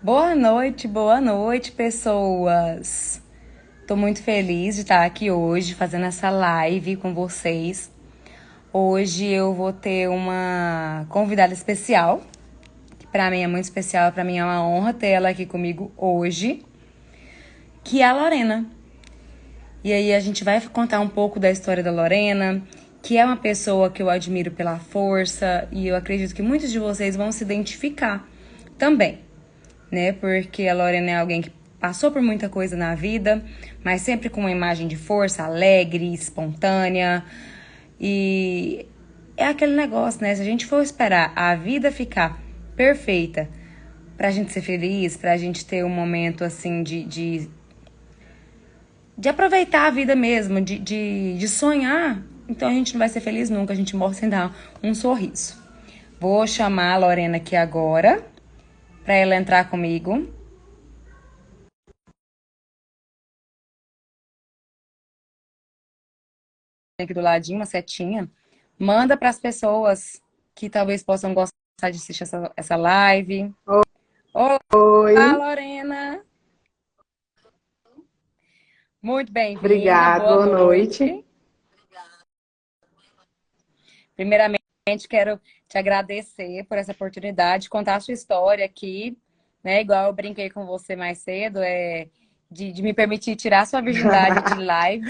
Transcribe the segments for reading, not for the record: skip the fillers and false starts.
Boa noite, pessoas. Tô muito feliz de estar aqui hoje fazendo essa live com vocês. Hoje eu vou ter uma convidada especial, que para mim é muito especial, para mim é uma honra ter ela aqui comigo hoje, que é a Lorena. E aí a gente vai contar um pouco da história da Lorena, que é uma pessoa que eu admiro pela força e eu acredito que muitos de vocês vão se identificar também, né? Porque a Lorena é alguém que passou por muita coisa na vida, mas sempre com uma imagem de força, alegre, espontânea. E é aquele negócio, né? Se a gente for esperar a vida ficar perfeita pra gente ser feliz, pra gente ter um momento assim de aproveitar a vida mesmo, de sonhar, então a gente não vai ser feliz nunca, a gente morre sem dar um sorriso. Vou chamar a Lorena aqui agora pra ela entrar comigo. Aqui do ladinho, uma setinha, manda para as pessoas que talvez possam gostar de assistir essa live. Olá, Oi, Lorena! Muito bem-vinda, obrigado, boa boa noite. noite. Primeiramente, quero te agradecer por essa oportunidade de contar a sua história aqui, né? Igual eu brinquei com você mais cedo, de me permitir tirar sua virgindade de live.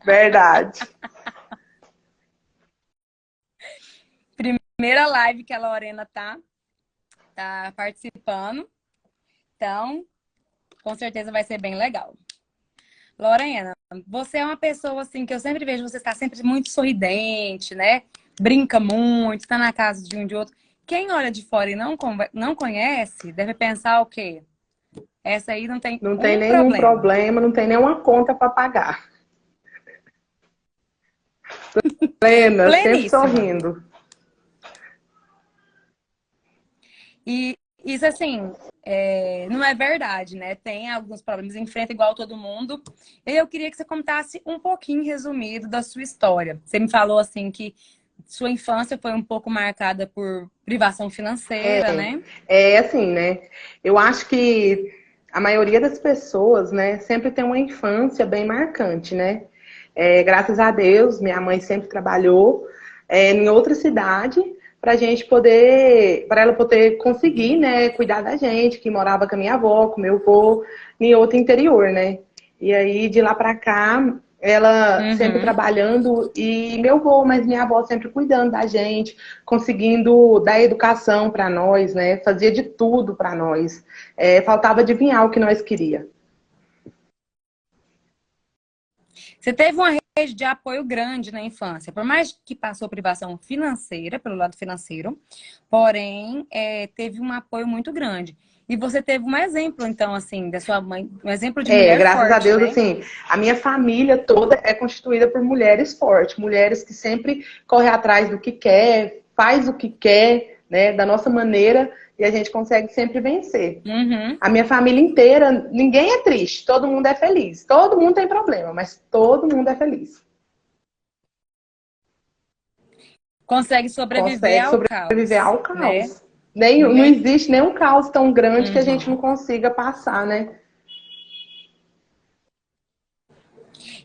Verdade. Primeira live que a Lorena tá participando, então com certeza vai ser bem legal. Lorena, você é uma pessoa assim que eu sempre vejo, você está sempre muito sorridente, né? Brinca muito, está na casa de um de outro. Quem olha de fora e não conhece, deve pensar o quê? Essa aí não tem Não tem um nenhum problema. problema, não tem nenhuma conta para pagar. Plena, sempre Pleníssima. sorrindo. E isso assim, não é verdade, né? Tem alguns problemas, enfrenta igual todo mundo. E eu queria que você contasse um pouquinho resumido da sua história. Você me falou assim que sua infância foi um pouco marcada por privação financeira, né? É assim, né? Eu acho que a maioria das pessoas, né, sempre tem uma infância bem marcante, né? Graças a Deus, minha mãe sempre trabalhou em outra cidade para gente poder, para ela poder conseguir, né, cuidar da gente, que morava com a minha avó, com meu avô, em outro interior, né? E aí de lá para cá, ela sempre Uhum. trabalhando e meu avô, mas minha avó sempre cuidando da gente, conseguindo dar educação para nós, né? Fazia de tudo para nós. Faltava adivinhar o que nós queria. Você teve uma rede de apoio grande na infância, por mais que passou privação financeira, pelo lado financeiro, porém, teve um apoio muito grande. E você teve um exemplo, então, assim, da sua mãe, um exemplo de mulher Graças a forte, Deus, né? assim, a minha família toda é constituída por mulheres fortes, mulheres que sempre correm atrás do que quer, faz o que quer, né, da nossa maneira, e a gente consegue sempre vencer. Uhum. A minha família inteira, ninguém é triste, todo mundo é feliz. Todo mundo tem problema, mas todo mundo é feliz. Consegue sobreviver Consegue ao sobreviver caos, ao né? caos. No Não meio. existe nenhum caos tão grande que a gente não Uhum. consiga passar, né?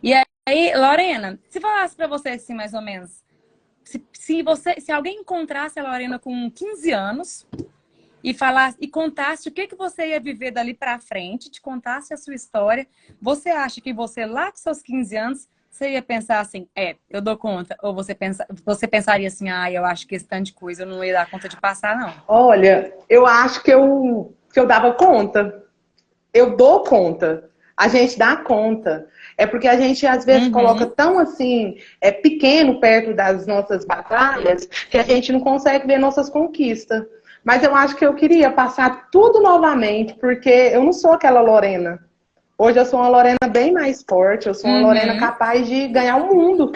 E aí, Lorena, se falasse pra você assim, mais ou menos, se alguém encontrasse a Lorena com 15 anos e falasse e contasse o que que você ia viver dali para frente, te contasse a sua história, você acha que você lá com seus 15 anos você ia pensar assim, eu dou conta, ou você pensaria assim, eu acho que esse tanto de coisa eu não ia dar conta de passar, não. Olha, eu acho que eu dava conta. Eu dou conta. A gente dá conta. É porque a gente às vezes coloca Uhum. tão assim, pequeno perto das nossas batalhas, que a gente não consegue ver nossas conquistas. Mas eu acho que eu queria passar tudo novamente, porque eu não sou aquela Lorena. Hoje eu sou uma Lorena bem mais forte, eu sou uma Lorena Uhum. capaz de ganhar o mundo.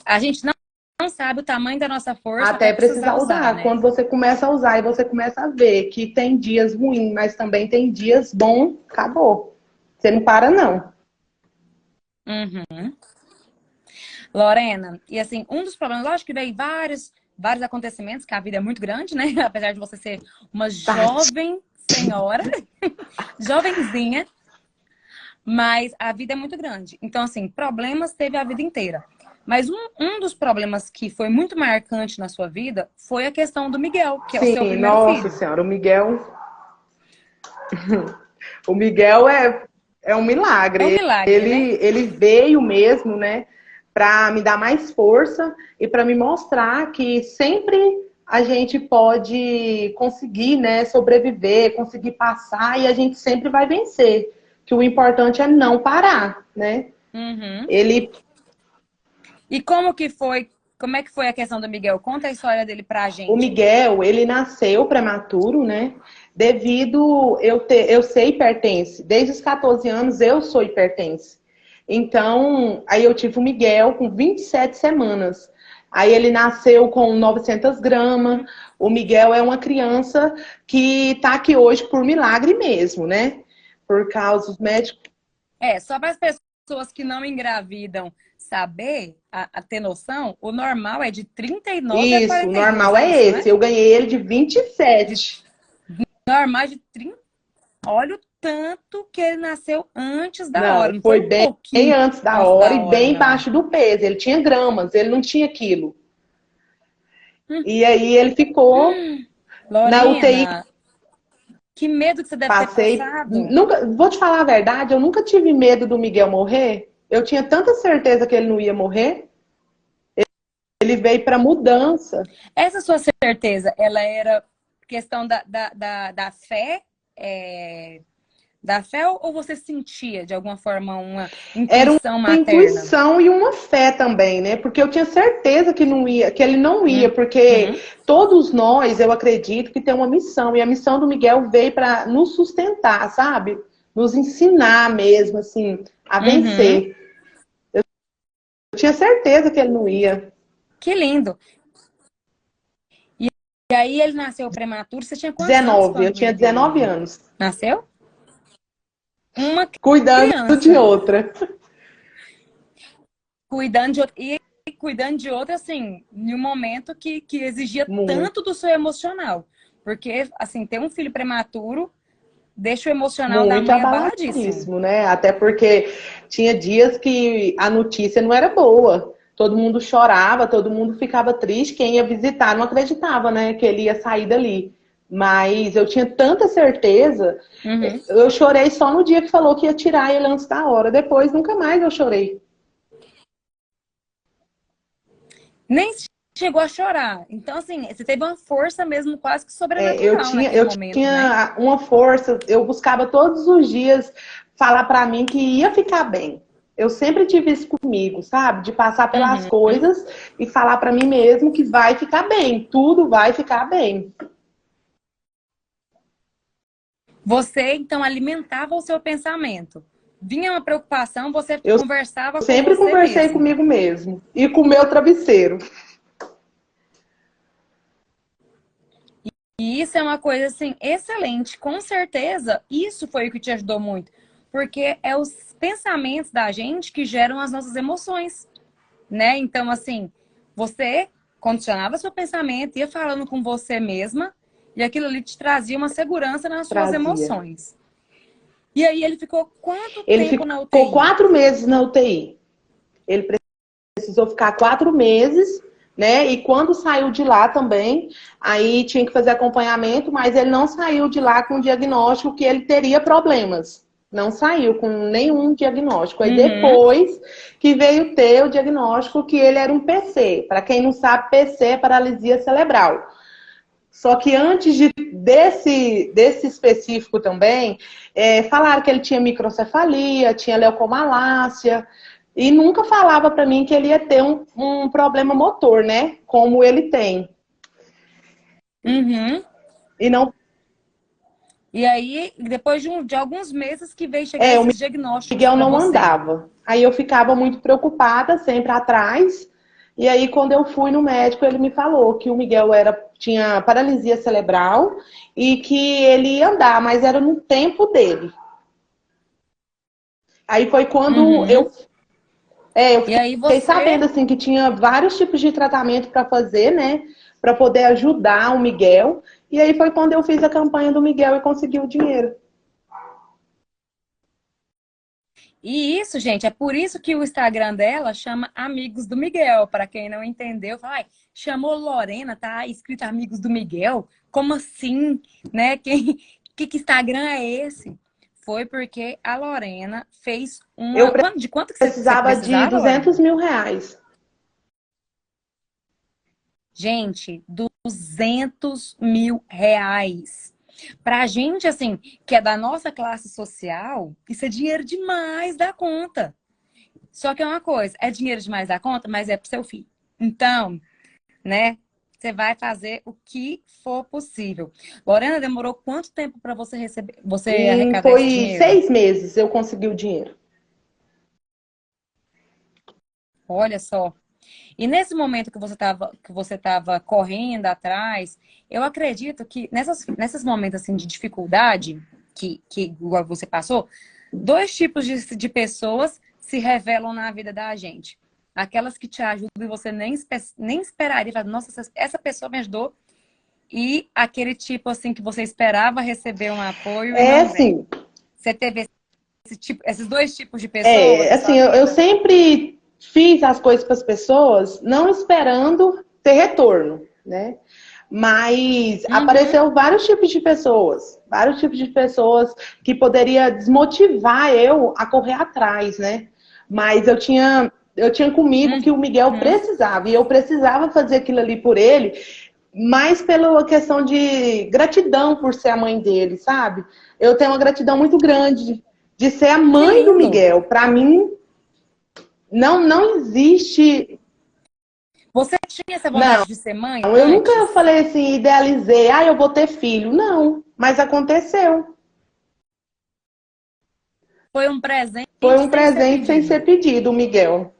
A gente não sabe o tamanho da nossa força até Até precisar precisar usar, usar. né? Quando você começa a usar e você começa a ver que tem dias ruins, mas também tem dias bons, acabou. Você não para, não. Uhum. Lorena, e assim, um dos problemas, lógico que veio vários vários acontecimentos, que a vida é muito grande, né? Apesar de você ser uma Tati. jovem senhora, jovenzinha, mas a vida é muito grande. Então, assim, problemas teve a vida inteira. Mas um dos problemas que foi muito marcante na sua vida foi a questão do Miguel, que é o seu Sim, primeiro nossa filho. senhora, o Miguel é um É um milagre. milagre, né? Ele veio mesmo, né, para me dar mais força e para me mostrar que sempre a gente pode conseguir, né, sobreviver, conseguir passar e a gente sempre vai vencer. Que o importante é não parar, né? Uhum. Ele E como que foi, como é que foi a questão do Miguel? Conta a história dele pra O gente aí. Miguel, ele nasceu prematuro, né? Devido eu ser hipertense. Desde os 14 anos eu sou hipertense. Então, aí eu tive o Miguel com 27 semanas. Aí ele nasceu com 900 gramas. O Miguel é uma criança que está aqui hoje por milagre mesmo, né? Por causa dos médicos. É, só para as pessoas que não engravidam saber, ter noção, o normal é de 39 a Isso, o 42, normal é é isso, né? esse. Eu ganhei ele de De 27. normal de 30. Olha o tanto que ele nasceu antes da hora. Não, Não foi foi um bem pouquinho antes da antes hora da e hora, bem não. embaixo do peso. Ele tinha gramas, ele não tinha quilo. Hum, E aí ele ficou na UTI. Lorena, que medo que você deve ter Passei. passado. Nunca, vou te falar a verdade, eu nunca tive medo do Miguel morrer. Eu tinha tanta certeza que ele não ia morrer. Ele veio para mudança. Essa sua certeza, ela era questão da fé? É, da fé ou você sentia de alguma forma uma Era intuição uma materna? intuição e uma fé também, né? Porque eu tinha certeza que não ia, que ele não ia, porque Uhum, todos nós, eu acredito, que tem uma missão, e a missão do Miguel veio para nos sustentar, sabe? Nos ensinar mesmo, assim, a uhum. vencer. Eu tinha certeza que ele não ia. Que lindo. E aí ele nasceu prematuro. Você tinha quantos anos 19, eu quando tinha 19 ele anos, nasceu? Uma cuidando de criança. outra. Cuidando de outra. E cuidando de outra, assim, em um momento que exigia Muito. tanto do seu emocional. Porque, assim, ter um filho prematuro deixa o emocional da Muito mãe abaladíssimo. abaladíssimo, né? Até porque tinha dias que a notícia não era boa. Todo mundo chorava, todo mundo ficava triste. Quem ia visitar não acreditava, né, que ele ia sair dali. Mas eu tinha tanta certeza. Uhum. Eu chorei só no dia que falou que ia tirar ele antes da hora. Depois, nunca mais eu chorei. Nem chegou a chorar. Então, assim, você teve uma força mesmo quase que Eu sobrenatural tinha, naquele eu momento, né? tinha uma força, eu buscava todos os dias falar para mim que ia ficar bem. Eu sempre tive isso comigo, sabe? De passar pelas Uhum. coisas e falar para mim mesmo que vai ficar bem, tudo vai ficar bem. Você, então, alimentava o seu pensamento. Vinha uma preocupação, você Eu conversava com sempre você conversei mesmo. comigo mesmo e com o meu travesseiro. E isso é uma coisa, assim, excelente. Com certeza, isso foi o que te ajudou muito. Porque é os pensamentos da gente que geram as nossas emoções, né? Então, assim, você condicionava seu pensamento, ia falando com você mesma, e aquilo ali te trazia uma segurança nas suas Trazia. emoções. E aí ele ficou quanto Ele tempo na ficou UTI? 4 meses na UTI. Ele precisou ficar 4 meses, né? E quando saiu de lá também, aí tinha que fazer acompanhamento, mas ele não saiu de lá com o diagnóstico que ele teria problemas. Não saiu com nenhum diagnóstico. Aí Uhum. depois que veio ter o diagnóstico que ele era um PC. Para quem não sabe, PC é paralisia cerebral. Só que antes desse específico também, falaram que ele tinha microcefalia, tinha leucomalácia, e nunca falava para mim que ele ia ter um problema motor, né? Como ele tem. Uhum. E não, E aí, depois de alguns meses que veio chegar o esses diagnósticos Miguel para não você. andava. Aí eu ficava muito preocupada, sempre atrás. E aí, quando eu fui no médico, ele me falou que o Miguel tinha paralisia cerebral e que ele ia andar, mas era no tempo dele. Aí foi quando Uhum. eu E aí fiquei você. sabendo assim que tinha vários tipos de tratamento para fazer, né? para poder ajudar o Miguel. E aí foi quando eu fiz a campanha do Miguel e consegui o dinheiro. E isso, gente, é por isso que o Instagram dela chama Amigos do Miguel. Para quem não entendeu, fala, ai, chamou Lorena, tá escrito Amigos do Miguel? Como assim? Né? Que Instagram é esse? Foi porque a Lorena fez Eu uma. De quanto que você precisava de precisava, Lorena? 200 mil reais. Gente, R$ 200 mil. Pra gente, assim, que é da nossa classe social, isso é dinheiro demais da conta. Só que é uma coisa, é dinheiro demais da conta, mas é pro seu filho. Então, né, você vai fazer o que for possível. Lorena, demorou quanto tempo para você receber, você E arrecadar esse foi dinheiro? 6 meses eu consegui o dinheiro. Olha só. E nesse momento que você tava correndo atrás, eu acredito que nesses momentos assim de dificuldade que igual você passou, dois tipos de pessoas se revelam na vida da gente. Aquelas que te ajudam e você nem esperaria, fala, nossa, essa pessoa me ajudou. E aquele tipo assim que você esperava receber um apoio e É não vem. assim, Você teve esses dois tipos de pessoas na assim, sua eu vida? sempre fiz as coisas para as pessoas não esperando ter retorno, né? Mas Uhum. apareceu vários tipos de pessoas que poderia desmotivar eu a correr atrás, né? Mas eu tinha comigo que o Miguel Uhum. precisava, e eu precisava fazer aquilo ali por ele, mais pela questão de gratidão por ser a mãe dele, sabe? Eu tenho uma gratidão muito grande de ser a Que mãe do lindo! Miguel. Para mim, não existe. Você tinha essa Não, vontade de ser mãe eu nunca antes? falei assim, idealizei, eu vou ter filho. Não, mas aconteceu. Foi um Foi presente um sem ser presente sem ser pedido. pedido, Miguel.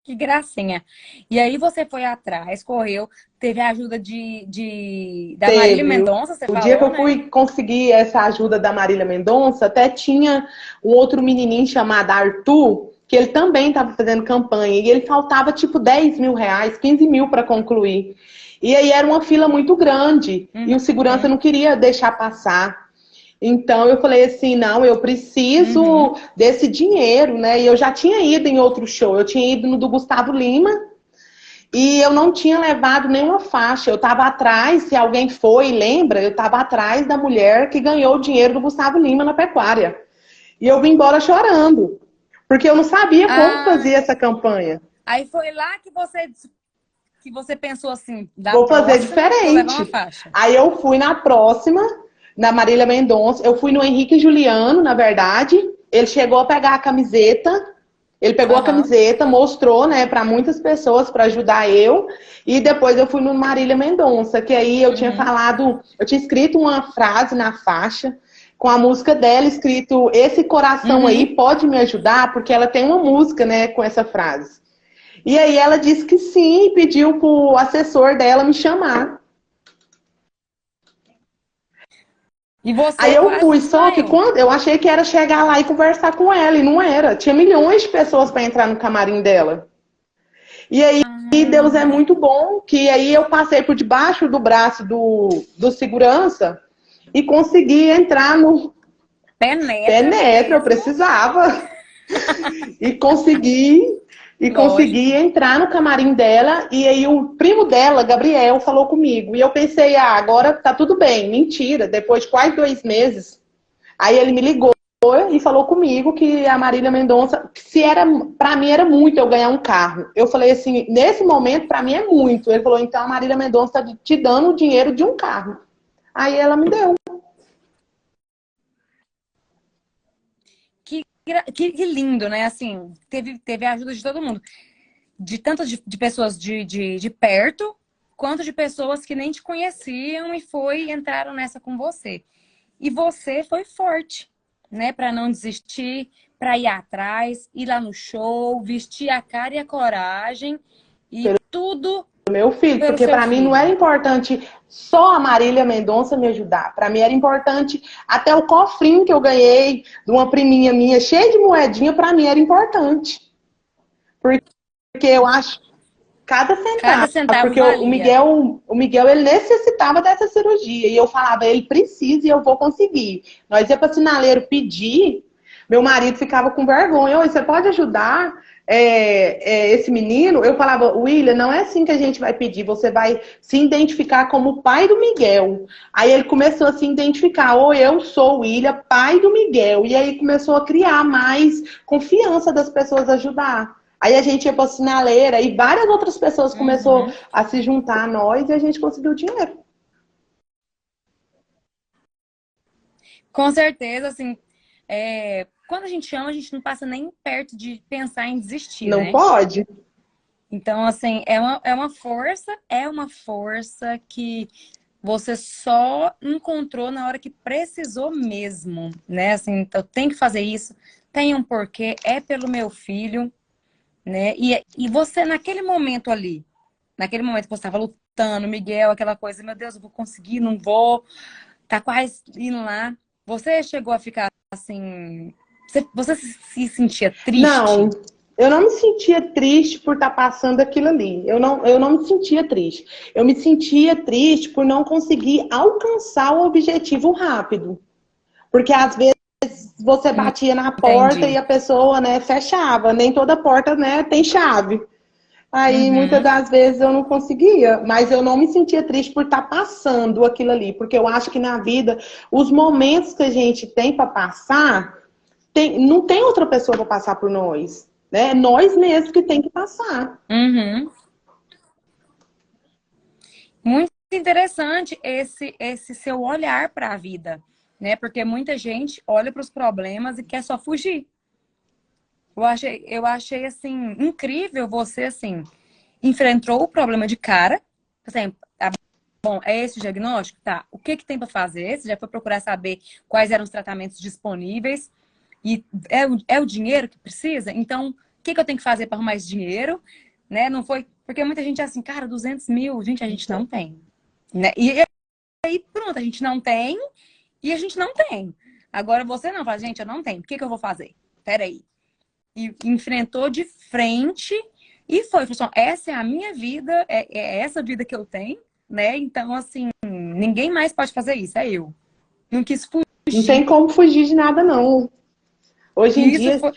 Que gracinha. E aí você foi atrás, correu, teve a ajuda da Marília Teve. Mendonça, você O dia que falou, eu né? fui conseguir essa ajuda da Marília Mendonça, até tinha um outro menininho chamado Arthur, que ele também estava fazendo campanha, e ele faltava tipo 10 mil reais, 15 mil para concluir. E aí era uma fila muito grande, e o segurança Uhum. não queria deixar passar. Então eu falei assim, não, eu preciso Uhum. desse dinheiro, né? E eu já tinha ido em outro show, eu tinha ido no do Gustavo Lima, e eu não tinha levado nenhuma faixa. Eu estava atrás, se alguém foi, lembra? Eu estava atrás da mulher que ganhou o dinheiro do Gustavo Lima na pecuária. E eu vim embora chorando, porque eu não sabia como Ah, fazer essa campanha. aí foi lá que você pensou assim, da Vou fazer próxima, vou levar uma diferente. faixa. Aí eu fui na próxima, na Marília Mendonça. Eu fui no Henrique Juliano, na verdade. Ele chegou a pegar a camiseta. Ele pegou a Aham. camiseta, mostrou, né, para muitas pessoas para ajudar eu. E depois eu fui no Marília Mendonça, que aí eu tinha Uhum. falado, eu tinha escrito uma frase na faixa com a música dela escrito esse coração aí Uhum. pode me ajudar, porque ela tem uma música, né, com essa frase. E aí ela disse que sim, e pediu pro assessor dela me chamar. E Aí você eu quase fui, só que desmaiou. quando eu achei que era chegar lá e conversar com ela, e não era. Tinha milhões de pessoas para entrar no camarim dela. E aí Deus é Ah, muito bom, que aí eu passei por debaixo do braço do segurança e consegui entrar no penetra penetra, eu mesmo. precisava. E consegui Lógico. entrar no camarim dela. E aí o primo dela, Gabriel, falou comigo. E eu pensei, agora tá tudo bem. Mentira, depois de quase 2 meses. Aí ele me ligou e falou comigo que a Marília Mendonça, se era, para mim era muito eu ganhar um carro. Eu falei assim, nesse momento para mim é muito. Ele falou, então a Marília Mendonça está te dando o dinheiro de um carro. Aí ela me deu. Que lindo, né? Assim, teve a ajuda de todo mundo. De tanto de pessoas de perto, quanto de pessoas que nem te conheciam e entraram nessa com você. E você foi forte, né? Para não desistir, para ir atrás, ir lá no show, vestir a cara e a coragem e tudo Meu filho, pelo porque seu para mim não era filho. importante só a Marília Mendonça me ajudar. Para mim era importante até o cofrinho que eu ganhei de uma priminha minha, cheio de moedinha, para mim era importante. Porque eu acho. cada Cada centavo, centavo porque valia. O Miguel, ele necessitava dessa cirurgia. E eu falava, ele precisa e eu vou conseguir. Nós ia para sinaleiro pedir, meu marido ficava com vergonha. Oi, você pode ajudar esse menino? Eu falava, William, não é assim que a gente vai pedir. Você vai se identificar como o pai do Miguel. Aí ele começou a se identificar. Ou eu sou o William, pai do Miguel. E aí começou a criar mais confiança das pessoas a ajudar. Aí a gente ia para a sinaleira e várias outras pessoas começaram Uhum. a se juntar a nós e a gente conseguiu dinheiro. Com certeza, assim, quando a gente ama, a gente não passa nem perto de pensar em desistir, Não né? pode? Então, assim, é uma força que você só encontrou na hora que precisou mesmo, né? Assim, então, eu tenho que fazer isso, tem um porquê, é pelo meu filho, né? E você, naquele momento que você estava lutando, Miguel, aquela coisa, meu Deus, eu vou conseguir, não vou, tá quase indo lá. Você chegou a ficar assim. Você se sentia Não, triste? eu não me sentia triste por estar passando aquilo ali. Eu não me sentia triste. Eu me sentia triste por não conseguir alcançar o objetivo rápido. Porque às vezes você batia na porta e Entendi. a pessoa, né, fechava. Nem toda porta, né, tem chave. Aí muitas Uhum. das vezes eu não conseguia, mas eu não me sentia triste por estar passando aquilo ali, porque eu acho que na vida os momentos que a gente tem para passar, não tem outra pessoa para passar por nós, né? É nós mesmos que tem que passar. Uhum. Muito interessante esse seu olhar para a vida, né? Porque muita gente olha para os problemas e quer só fugir. Eu achei assim incrível você assim enfrentou o problema de cara, assim, tá bom, é esse o diagnóstico, tá? O que que tem para fazer? Você já foi procurar saber quais eram os tratamentos disponíveis e é o dinheiro que precisa? Então, o que que eu tenho que fazer para arrumar esse dinheiro? Né? Não foi porque muita gente é assim, cara, 200 mil, gente, a gente não tem, né? E aí pronto, a gente não tem e a gente não tem. Agora você não fala, gente, eu não tenho. O que que eu vou fazer? Peraí. E enfrentou de frente e foi. Falou assim, essa é a minha vida, é essa vida que eu tenho, né? Então, assim, ninguém mais pode fazer isso, é eu. Não quis Não tem fugir. como fugir de nada, não. Hoje em E isso dia, foi,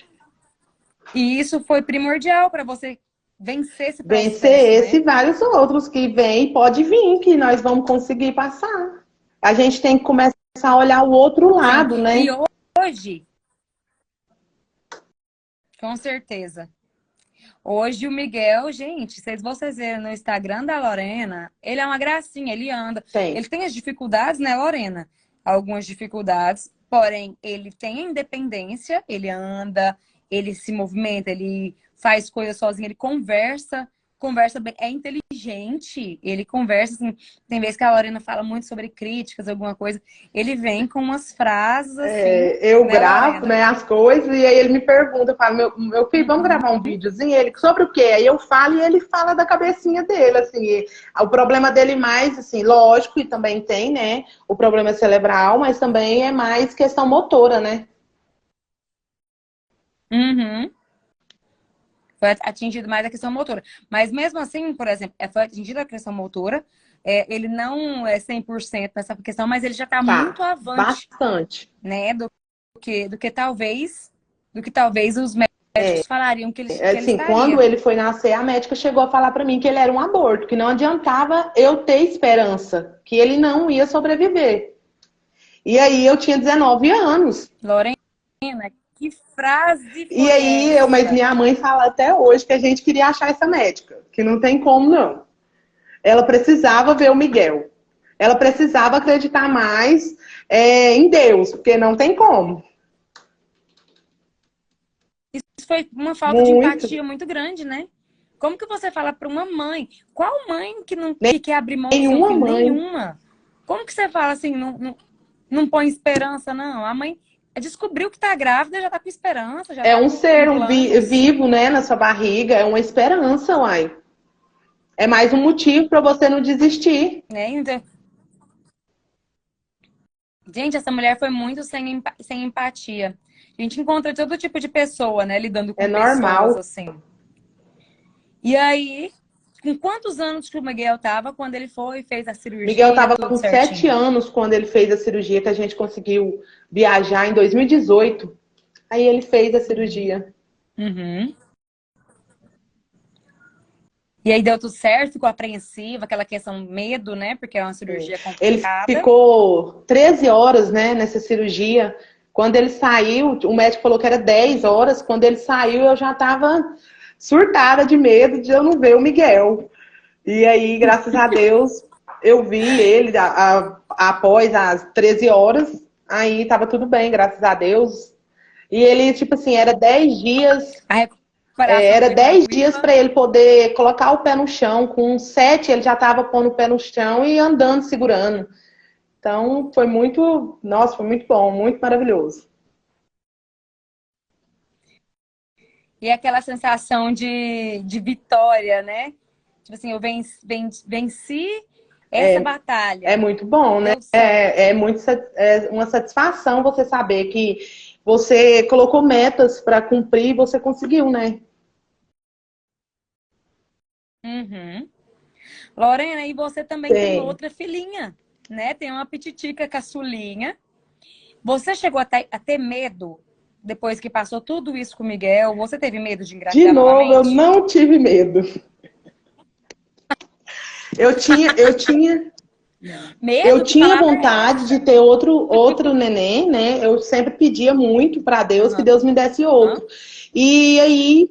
e isso foi primordial para você vencer esse vencer processo, esse né? e vários outros que vem, pode vir, que nós vamos conseguir passar. A gente tem que começar a olhar o outro Sim. lado, E né? hoje, com certeza. Hoje o Miguel, gente, se vocês verem no Instagram da Lorena, ele é uma gracinha, ele anda. Tem. Ele tem as dificuldades, né, Lorena? Algumas dificuldades, porém, ele tem a independência, ele anda, ele se movimenta, ele faz coisas sozinho, ele conversa bem, é inteligente, ele conversa assim. Tem vezes que a Lorena fala muito sobre críticas, alguma coisa, ele vem com umas frases assim, Eu né, gravo, Lorena? né, as coisas, e aí ele me pergunta, eu falo, meu filho, vamos Uhum. gravar um videozinho? Ele, sobre o quê? Aí eu falo e ele fala da cabecinha dele, assim, o problema dele mais, assim, lógico, e também tem, né, o problema cerebral, mas também é mais questão motora, né? Uhum. Foi atingido mais a questão motora. Mas mesmo assim, por exemplo, foi atingida a questão motora, ele não é 100% nessa questão, mas ele já está muito Tá, avante, bastante. né, do que talvez os médicos falariam que ele Assim, quando estaria. ele foi nascer, a médica chegou a falar pra mim que ele era um aborto, que não adiantava eu ter esperança, que ele não ia sobreviver. E aí eu tinha 19 anos. Lorena, que frase E foi aí, mas essa? minha mãe fala até hoje que a gente queria achar essa médica, que não tem como não. Ela precisava ver o Miguel. Ela precisava acreditar mais em Deus, porque não tem como. Isso foi uma falta de Muito. empatia muito grande, né? Como que você fala para uma mãe? Qual mãe que não que quer abrir mão do seu Nenhuma filho? mãe. Nenhuma. Como que você fala assim, não põe esperança, não? A mãe descobriu que tá grávida, já tá com esperança, já É tá um com ser planos, vivo, né, na sua barriga, é uma esperança, uai. É mais um motivo para você não desistir. né? Então, gente, essa mulher foi muito sem empatia. A gente encontra todo tipo de pessoa, né, lidando É com pessoas normal. assim. E aí, com quantos anos que o Miguel estava quando ele foi e fez a Miguel cirurgia, estava tudo com 7 certinho? anos quando ele fez a cirurgia, que a gente conseguiu viajar em 2018. Aí ele fez a cirurgia. Uhum. E aí deu tudo certo, ficou apreensiva, aquela questão medo, né? Porque é uma cirurgia Ele complicada. ficou 13 horas, né, nessa cirurgia. Quando ele saiu, o médico falou que era 10 horas. Quando ele saiu, eu já estava surtada de medo de eu não ver o Miguel. E aí, graças a Deus, eu vi ele após as 13 horas. Aí estava tudo bem, graças a Deus. E ele, tipo assim, A recuperação era foi 10 dias tranquila. para ele poder colocar o pé no chão. Com 7 ele já estava pondo o pé no chão e andando, segurando. Então, foi muito, nossa, foi muito bom, muito maravilhoso. E aquela sensação de vitória, né? Tipo assim, eu venci essa É batalha. muito bom, né? Deu certo. É uma satisfação você saber que você colocou metas para cumprir e você conseguiu, né? Uhum. Lorena, e você também tem Tem. outra filhinha, né? Tem uma pititica caçulinha. Você chegou a ter medo depois que passou tudo isso com o Miguel? Você teve medo de De engravidar novo, eu novamente? não tive medo. Eu tinha Eu Medo que tinha palavra é vontade de essa? ter outro neném, né? Eu sempre pedia muito para Deus que Aham. Deus me desse outro. E aí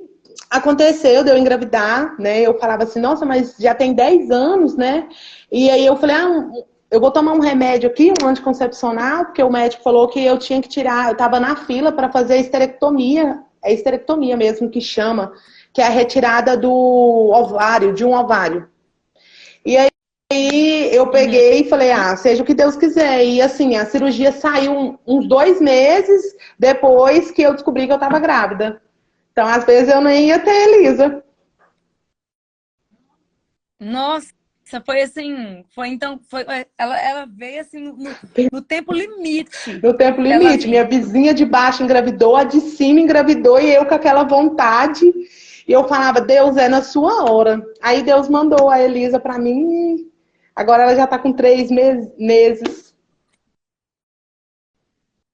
aconteceu de eu engravidar, né? Eu falava assim, nossa, mas já tem 10 anos, né? E aí eu falei, eu vou tomar um remédio aqui, um anticoncepcional, porque o médico falou que eu tinha que tirar, eu estava na fila para fazer a esterectomia, é esterectomia mesmo que chama, que é a retirada do ovário, de um ovário. E aí eu Uhum. peguei e falei, seja o que Deus quiser. E assim, a cirurgia saiu uns 2 meses depois que eu descobri que eu estava grávida. Então, às vezes, eu nem ia ter Elisa. Nossa, foi assim, ela veio assim no tempo limite. No tempo Ela limite. Minha assim, vizinha de baixo engravidou, a de cima engravidou e eu com aquela vontade. E eu falava, Deus, é na sua hora. Aí Deus mandou a Elisa para mim. E agora ela já está com 3 meses.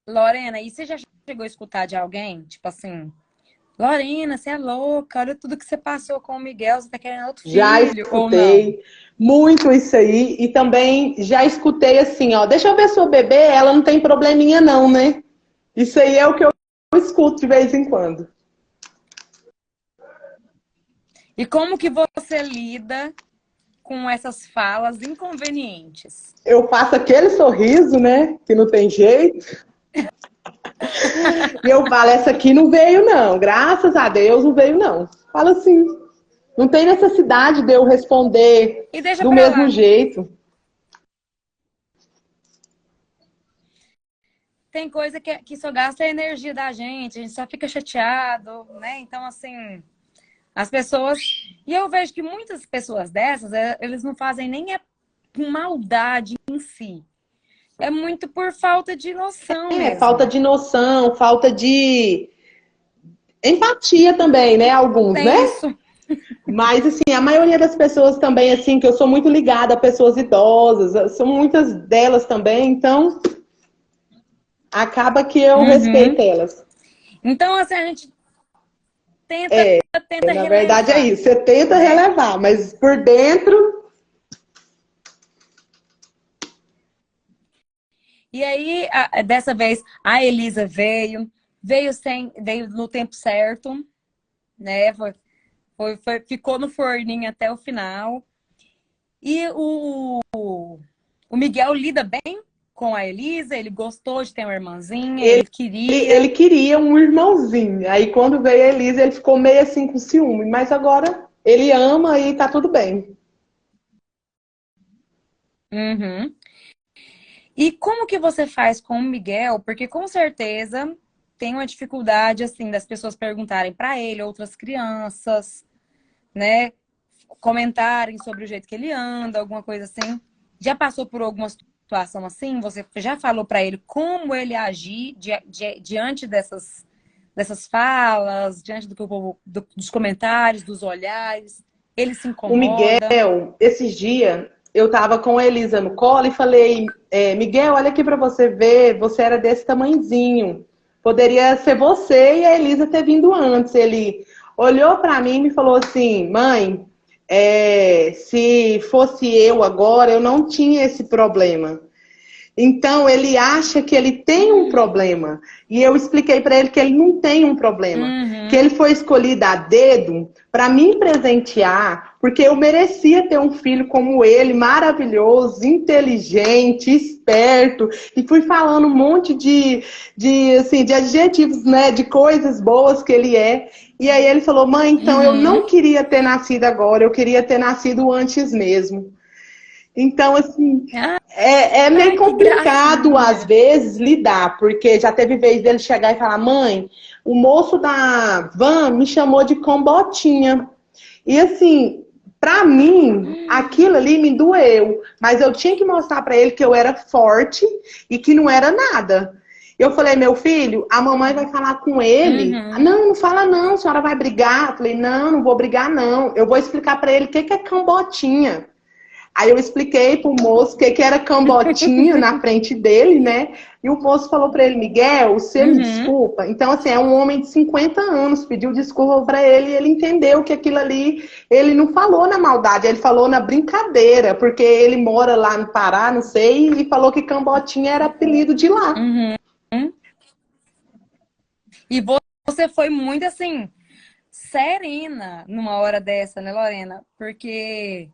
Lorena, e você já chegou a escutar de alguém, tipo assim, Lorena, você é louca, olha tudo que você passou com o Miguel, você tá querendo outro Já filho, ou não? escutei muito isso aí e também já escutei assim, ó, deixa eu ver sua bebê, ela não tem probleminha não, né? Isso aí é o que eu escuto de vez em quando. E como que você lida com essas falas inconvenientes? Eu faço aquele sorriso, né, que não tem jeito, e eu falo, essa aqui não veio não, graças a Deus não veio não. Falo assim, não tem necessidade de eu responder E deixa do pra mesmo lá. jeito. Tem coisa que só gasta a energia da gente, a gente só fica chateado, né? Então, assim, as pessoas. E eu vejo que muitas pessoas dessas, eles não fazem nem com maldade em si. É muito por falta de noção Falta mesmo. de noção, falta de empatia também, né, alguns, né? É isso. Mas, assim, a maioria das pessoas também, assim, que eu sou muito ligada a pessoas idosas, são muitas delas também, então acaba que eu respeito Uhum. elas. Então, assim, a gente tenta Na verdade é relevar, isso, você tenta né? relevar, mas por dentro, E aí, dessa vez, a Elisa veio no tempo certo, né? Ficou no forninho até o final. E o Miguel lida bem com a Elisa, ele gostou de ter uma irmãzinha, ele, ele ele queria. queria um irmãozinho. Aí quando veio a Elisa, ele ficou meio assim com ciúme, mas agora ele ama e tá tudo bem. Uhum. E como que você faz com o Miguel? Porque com certeza tem uma dificuldade assim das pessoas perguntarem para ele, outras crianças, né? Comentarem sobre o jeito que ele anda, alguma coisa assim. Já passou por alguma situação assim? Você já falou para ele como ele agir diante dessas falas, diante do que dos comentários, dos olhares? Ele se O incomoda? Miguel, esses dias, eu tava com a Elisa no colo e falei, Miguel, olha aqui pra você ver, você era desse tamanhozinho. Poderia ser você e a Elisa ter vindo antes. Ele olhou pra mim e me falou assim, mãe, se fosse eu agora, eu não tinha esse problema. Então, ele acha que ele tem um problema. E eu expliquei para ele que ele não tem um problema. Que ele Uhum. foi escolhido a dedo para me presentear, porque eu merecia ter um filho como ele, maravilhoso, inteligente, esperto. E fui falando um monte de adjetivos, né? De coisas boas que ele é. E aí ele falou, mãe, então eu Uhum. não queria ter nascido agora, eu queria ter nascido antes mesmo. Então, assim, é meio Ai, que complicado, às gracinha. vezes, lidar, porque já teve vez dele chegar e falar: mãe, o moço da van me chamou de combotinha. E, assim, pra mim, aquilo ali me doeu, mas eu tinha que mostrar pra ele que eu era forte e que não era nada. Eu falei: meu filho, a mamãe vai falar com ele. Uhum. Não, não fala não, a senhora vai brigar. Eu falei: não, não vou brigar, não. Eu vou explicar pra ele o que é cambotinha. Aí eu expliquei pro moço que era cambotinho na frente dele, né? E o moço falou para ele, Miguel, você me Uhum. desculpa. Então, assim, é um homem de 50 anos, pediu desculpa para ele e ele entendeu que aquilo ali, ele não falou na maldade, ele falou na brincadeira, porque ele mora lá no Pará, não sei, e falou que cambotinha era apelido de lá. Uhum. E você foi muito assim, serena numa hora dessa, né, Lorena? Porque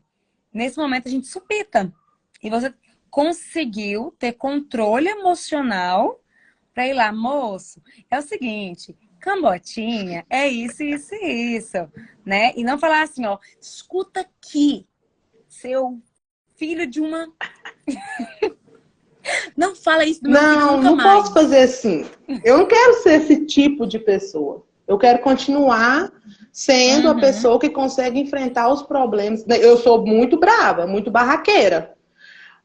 nesse momento a gente supita. E você conseguiu ter controle emocional para ir lá, moço. É o seguinte, cambotinha é isso, isso e isso, né? E não falar assim, ó, escuta aqui, seu filho de uma. Não fala isso do meu filho Não, nunca não posso fazer mais. assim. Eu não quero ser esse tipo de pessoa. Eu quero continuar sendo a Uhum, pessoa que consegue enfrentar os problemas. Eu sou muito brava, muito barraqueira.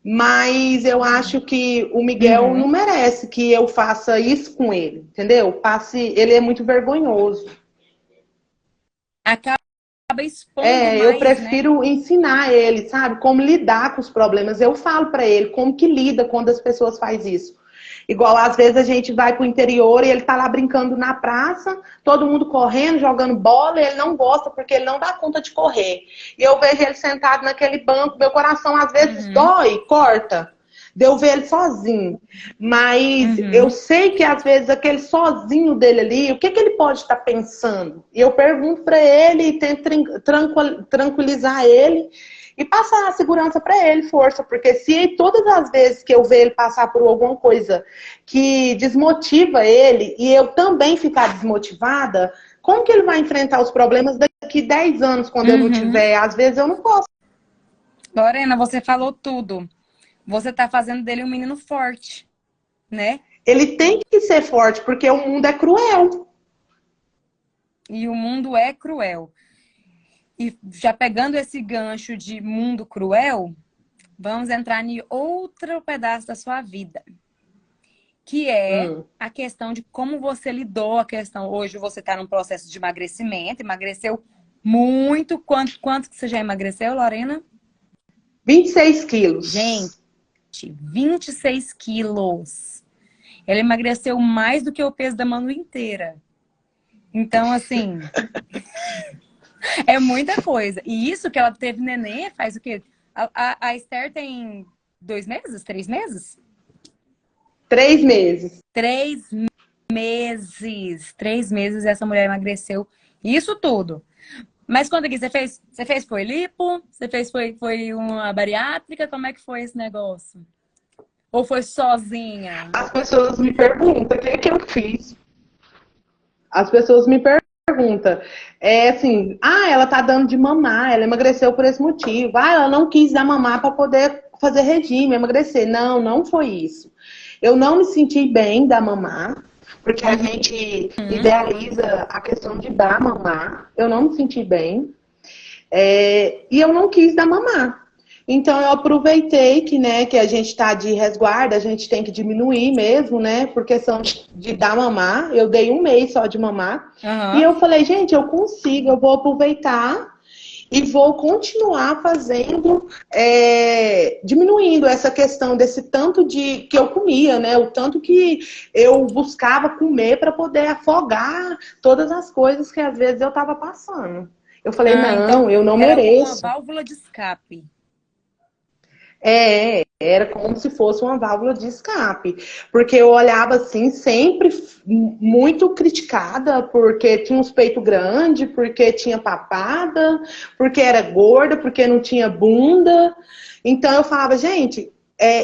Mas eu acho que o Miguel não uhum. merece que eu faça isso com ele, entendeu? Ele é muito vergonhoso. Acaba expondo Eu mais, né? prefiro ensinar ele, sabe, como lidar com os problemas. Eu falo para ele como que lida quando as pessoas fazem isso. Igual às vezes a gente vai pro interior e ele tá lá brincando na praça, todo mundo correndo, jogando bola, e ele não gosta porque ele não dá conta de correr. E eu vejo ele sentado naquele banco, meu coração às vezes Uhum, dói, corta. De eu ver ele sozinho. Mas eu uhum. sei que às vezes aquele sozinho dele ali, o que, que ele pode estar pensando? E eu pergunto para ele e tento tranquilizar ele e passar a segurança para ele, força, porque se todas as vezes que eu ver ele passar por alguma coisa que desmotiva ele e eu também ficar desmotivada, como que ele vai enfrentar os problemas daqui 10 anos quando eu não Uhum. tiver? Às vezes eu não posso. Lorena, você falou tudo. Você tá fazendo dele um menino forte, né? Ele tem que ser forte porque o mundo é cruel. E o mundo é cruel. E já pegando esse gancho de mundo cruel, vamos entrar em outro pedaço da sua vida, que é Hum. a questão de como você lidou a questão. Hoje você está num processo de emagrecimento, emagreceu muito. Quanto que você já emagreceu, Lorena? 26 quilos. Gente, 26 quilos. Ela emagreceu mais do que o peso da Manu inteira. Então, assim, é muita coisa. E isso que ela teve neném faz o quê? A Esther tem 2 meses? 3 meses? 3 meses. 3 meses. 3 meses essa mulher emagreceu. Isso tudo. Mas conta aqui, você fez foi lipo? Você fez foi uma bariátrica? Como é que foi esse negócio? Ou foi sozinha? As pessoas me perguntam o que é que eu fiz. As pessoas me perguntam. É assim, ela tá dando de mamar, ela emagreceu por esse motivo. Ela não quis dar mamar para poder fazer regime, emagrecer. Não, não foi isso. Eu não me senti bem da mamar, porque a gente Uhum. idealiza a questão de dar mamar. Eu não me senti bem. E eu não quis dar mamar. Então eu aproveitei que, né, que a gente está de resguardo, a gente tem que diminuir mesmo, né, por questão de dar mamar. Eu dei um mês só de mamar. E Aham. eu falei, gente, eu consigo, eu vou aproveitar e vou continuar fazendo, diminuindo essa questão desse tanto de que eu comia, né? O tanto que eu buscava comer para poder afogar todas as coisas que às vezes eu estava passando. Eu falei, Então não, eu não era como uma mereço. válvula de escape. Era como se fosse uma válvula de escape, porque eu olhava assim, sempre muito criticada, porque tinha uns peitos grandes, porque tinha papada, porque era gorda, porque não tinha bunda. Então eu falava, gente,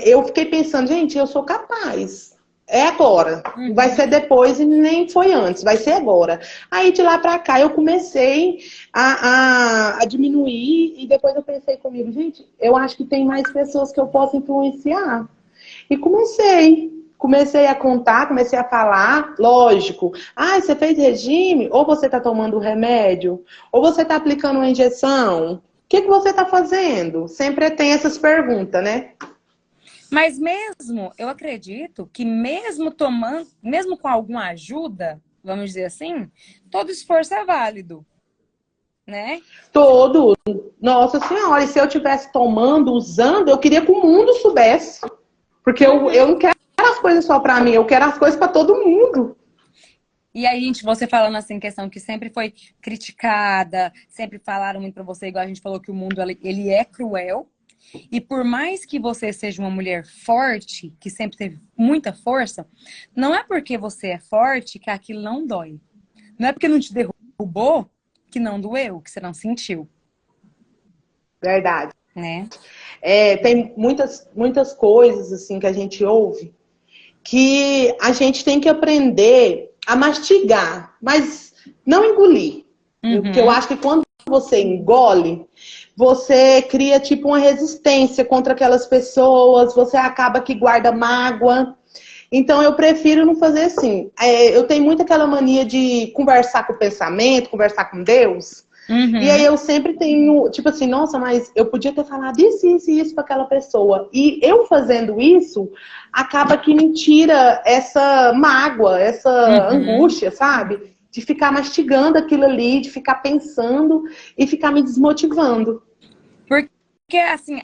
eu fiquei pensando, gente, eu sou capaz. É agora. Não vai ser depois e nem foi antes, vai ser agora. Aí de lá pra cá eu comecei a diminuir e depois eu pensei comigo, gente, eu acho que tem mais pessoas que eu posso influenciar. E comecei a contar, comecei a falar, lógico. Ah, você fez regime? Ou você está tomando remédio? Ou você está aplicando uma injeção? O que você está fazendo? Sempre tem essas perguntas, né? Mas mesmo, eu acredito que mesmo tomando, mesmo com alguma ajuda, vamos dizer assim, todo esforço é válido, né? Todo. Nossa Senhora, e se eu estivesse tomando, usando, eu queria que o mundo soubesse. Porque eu não quero as coisas só para mim, eu quero as coisas para todo mundo. E aí, gente, você falando assim, questão que sempre foi criticada, sempre falaram muito pra você, igual a gente falou que o mundo ele é cruel. E por mais que você seja uma mulher forte, que sempre teve muita força, não é porque você é forte que aquilo não dói. Não é porque não te derrubou que não doeu, que você não sentiu, Verdade. né? Tem muitas coisas assim que a gente ouve que a gente tem que aprender a mastigar, mas não engolir. Porque eu acho que quando você engole, você cria tipo uma resistência contra aquelas pessoas, você acaba que guarda mágoa. Então eu prefiro não fazer assim. Eu tenho muito aquela mania de conversar com o pensamento, conversar com Deus. E aí eu sempre tenho, tipo assim, nossa, mas eu podia ter falado isso, isso e isso para aquela pessoa. E eu fazendo isso, acaba que me tira essa mágoa, essa angústia, sabe? De ficar mastigando aquilo ali, de ficar pensando e ficar me desmotivando. Porque, assim,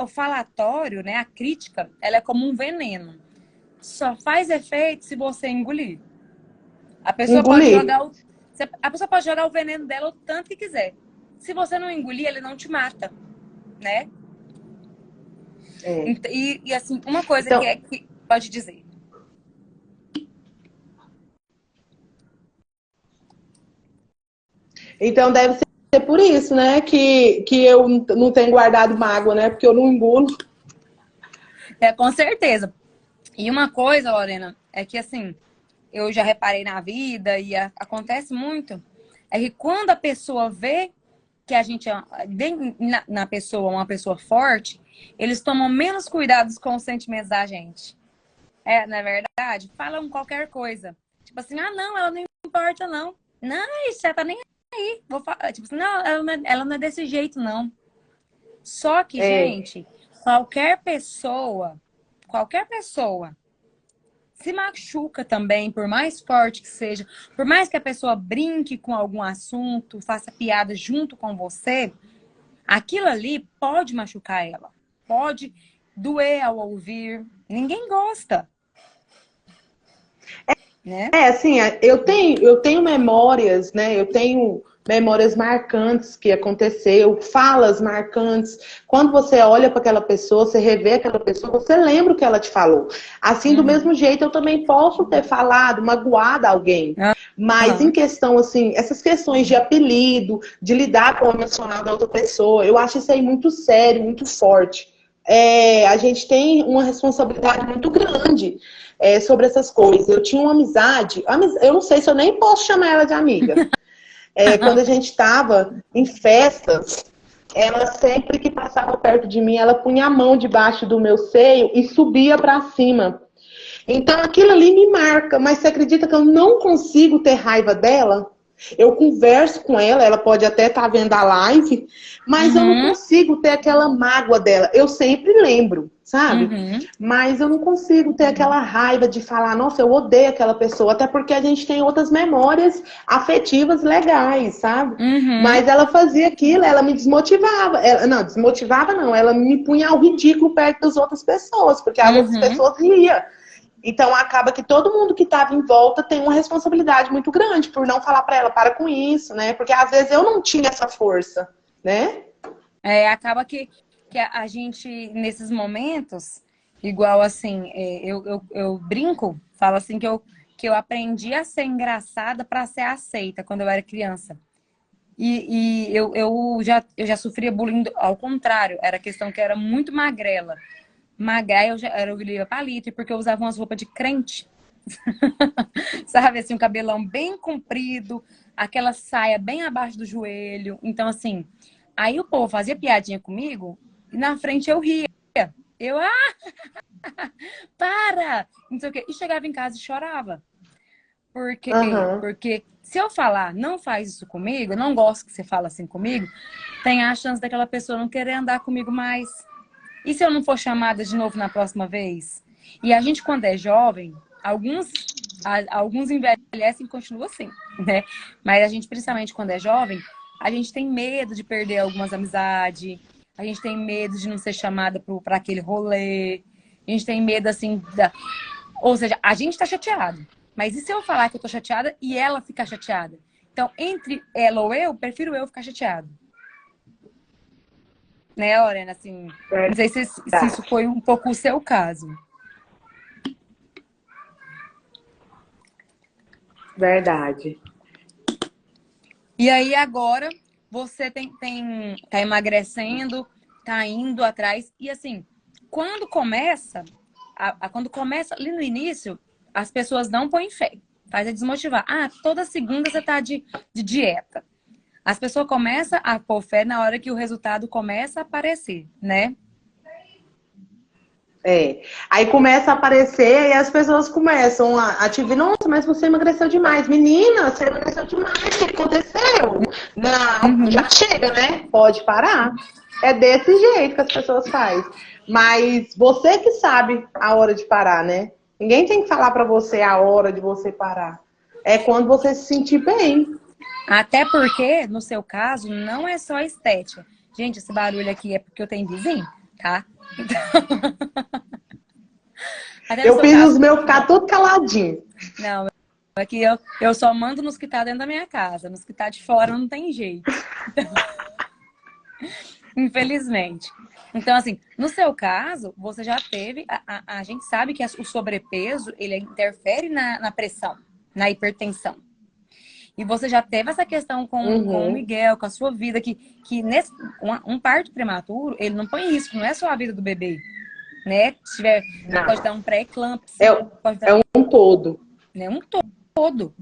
o falatório, né, a crítica, ela é como um veneno. Só faz efeito se você engolir. A pessoa pode Engolir. jogar a pessoa pode jogar o veneno dela o tanto que quiser. Se você não engolir, ele não te mata, né? É. E assim, uma coisa Então, que pode dizer. então deve ser por isso, né? Que eu não tenho guardado mágoa, né? Porque eu não engulo. Com certeza. E uma coisa, Lorena, é que assim, eu já reparei na vida e acontece muito, é que quando a pessoa vê que a gente vê na pessoa uma pessoa forte, eles tomam menos cuidados com os sentimentos da gente. Não é verdade? Falam qualquer coisa. Tipo assim, ah, não, ela não importa, não. Não, isso já tá nem aí. Vou falar. Tipo assim, não, ela não é desse jeito, não. Só que, gente, qualquer pessoa se machuca também, por mais forte que seja, por mais que a pessoa brinque com algum assunto, faça piada junto com você, aquilo ali pode machucar ela, pode doer ao ouvir. Ninguém gosta, né? Assim, eu tenho memórias, né? Eu tenho memórias marcantes que aconteceu, falas marcantes. Quando você olha para aquela pessoa, você revê aquela pessoa, você lembra o que ela te falou. Assim, do mesmo jeito, eu também posso ter falado, magoado alguém. Mas em questão, assim, essas questões de apelido, de lidar com o emocional da outra pessoa, eu acho isso aí muito sério, muito forte. A gente tem uma responsabilidade muito grande sobre essas coisas. Eu tinha uma amizade, eu não sei se eu nem posso chamar ela de amiga. Quando a gente estava em festas, ela sempre que passava perto de mim, ela punha a mão debaixo do meu seio e subia para cima. Então aquilo ali me marca, mas você acredita que eu não consigo ter raiva dela? Eu converso com ela, ela pode até estar vendo a live, mas eu não consigo ter aquela mágoa dela. Eu sempre lembro, sabe? Mas eu não consigo ter aquela raiva de falar, nossa, eu odeio aquela pessoa, até porque a gente tem outras memórias afetivas legais, sabe? Mas ela fazia aquilo, ela me desmotivava. Não, desmotivava não, ela me punha ao ridículo perto das outras pessoas, porque as outras pessoas riam. Então acaba que todo mundo que estava em volta tem uma responsabilidade muito grande por não falar para ela, para com isso, né? Porque às vezes eu não tinha essa força, né? Acaba que a gente, nesses momentos, igual assim, eu brinco, falo assim que eu aprendi a ser engraçada para ser aceita quando eu era criança. E eu já sofria bullying ao contrário, era questão que eu era muito magrela. Magra, eu vivia palito, porque eu usava umas roupas de crente. Sabe, assim, um cabelão bem comprido, aquela saia bem abaixo do joelho. Então, assim, aí o povo fazia piadinha comigo e na frente eu ria. Eu, para! Não sei o quê. E chegava em casa e chorava. Por quê? Porque se eu falar, não faz isso comigo, eu não gosto que você fale assim comigo, tem a chance daquela pessoa não querer andar comigo mais. E se eu não for chamada de novo na próxima vez? E a gente, quando é jovem, alguns envelhecem e continuam assim, né? Mas a gente, principalmente quando é jovem, a gente tem medo de perder algumas amizades, a gente tem medo de não ser chamada para aquele rolê, a gente tem medo, assim, ou seja, a gente tá chateado. Mas e se eu falar que eu tô chateada e ela ficar chateada? Então, entre ela ou eu, prefiro eu ficar chateado. Né, Lorena? Assim, não sei se isso foi um pouco o seu caso. Verdade. E aí agora você tá emagrecendo, tá indo atrás. E assim, quando começa, quando começa ali no início, as pessoas não põem fé. Faz a desmotivar. Toda segunda você tá de dieta. As pessoas começam a pôr fé na hora que o resultado começa a aparecer, né? Aí começa a aparecer e as pessoas começam a te ver, nossa, mas você emagreceu demais. Menina, você emagreceu demais, o que aconteceu? Não, já chega, né? Pode parar. É desse jeito que as pessoas fazem. Mas você que sabe a hora de parar, né? Ninguém tem que falar pra você a hora de você parar. É quando você se sentir bem. Até porque, no seu caso, não é só estética. Gente, esse barulho aqui é porque eu tenho vizinho, tá? Então... Eu fiz os meus ficar tudo caladinho. Não, aqui eu só mando nos que tá dentro da minha casa. Nos que tá de fora não tem jeito. Infelizmente. Então, assim, no seu caso, você já teve... A gente sabe que o sobrepeso, ele interfere na pressão, na hipertensão. E você já teve essa questão com o Miguel, com a sua vida, que nesse, um parto prematuro, ele não põe risco, não é só a vida do bebê. Né? Se tiver, pode dar um pré-eclâmpsia. É um todo. Né? Um todo.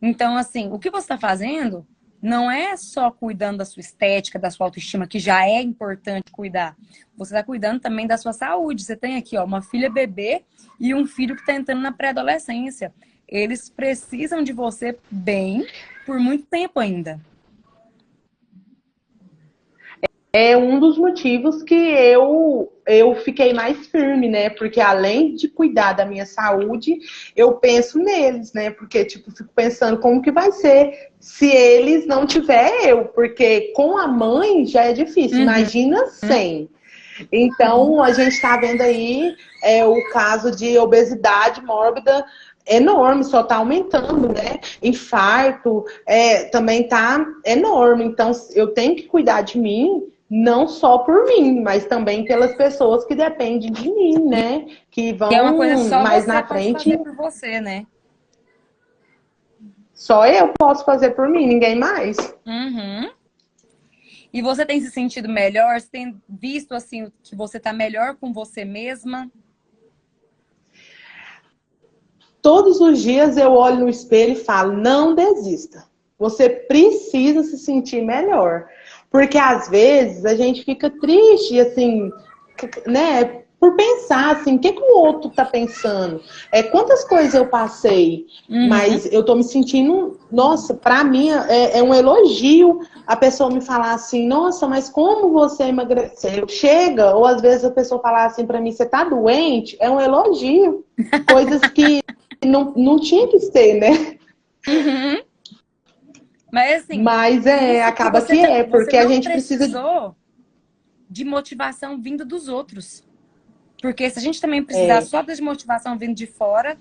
Então, assim, o que você está fazendo não é só cuidando da sua estética, da sua autoestima, que já é importante cuidar. Você está cuidando também da sua saúde. Você tem aqui, ó, uma filha bebê e um filho que está entrando na pré-adolescência. Eles precisam de você bem por muito tempo ainda. É um dos motivos que eu fiquei mais firme, né? Porque além de cuidar da minha saúde, eu penso neles, né? Porque, tipo, fico pensando como que vai ser se eles não tiver eu. Porque com a mãe já é difícil, imagina sem. Então, a gente tá vendo aí o caso de obesidade mórbida enorme, só tá aumentando, né? Infarto também tá enorme. Então, eu tenho que cuidar de mim, não só por mim, mas também pelas pessoas que dependem de mim, né? Que vão é uma coisa só mais você na pode frente. fazer por você, né? Só eu posso fazer por mim, ninguém mais. E você tem se sentido melhor? Você tem visto, assim, que você tá melhor com você mesma? Todos os dias eu olho no espelho e falo, não desista. Você precisa se sentir melhor. Porque às vezes a gente fica triste, assim, né? por pensar assim, o que que o outro tá pensando? Quantas coisas eu passei, mas eu tô me sentindo, nossa, pra mim é um elogio a pessoa me falar assim, nossa, mas como você emagreceu? Chega, ou às vezes a pessoa falar assim pra mim, você tá doente? É um elogio. Coisas que não tinha que ser, né? Uhum. Mas assim, Mas isso que acaba que você porque a não gente precisa. precisou de motivação vindo dos outros. Porque se a gente também precisar É, só de motivação vindo de fora,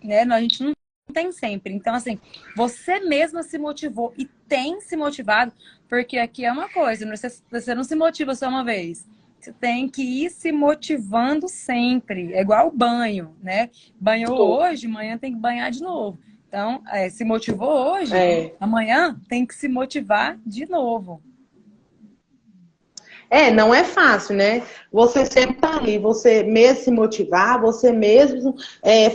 né? A gente não tem sempre. Então, assim, você mesma se motivou e tem se motivado, porque aqui é uma coisa, você não se motiva só uma vez. Você tem que ir se motivando sempre. É igual o banho, né? Banhou hoje, amanhã tem que banhar de novo. Então, se motivou hoje, é. amanhã tem que se motivar de novo. Não é fácil, né? Você sempre tá ali, você mesmo se motivar, você mesmo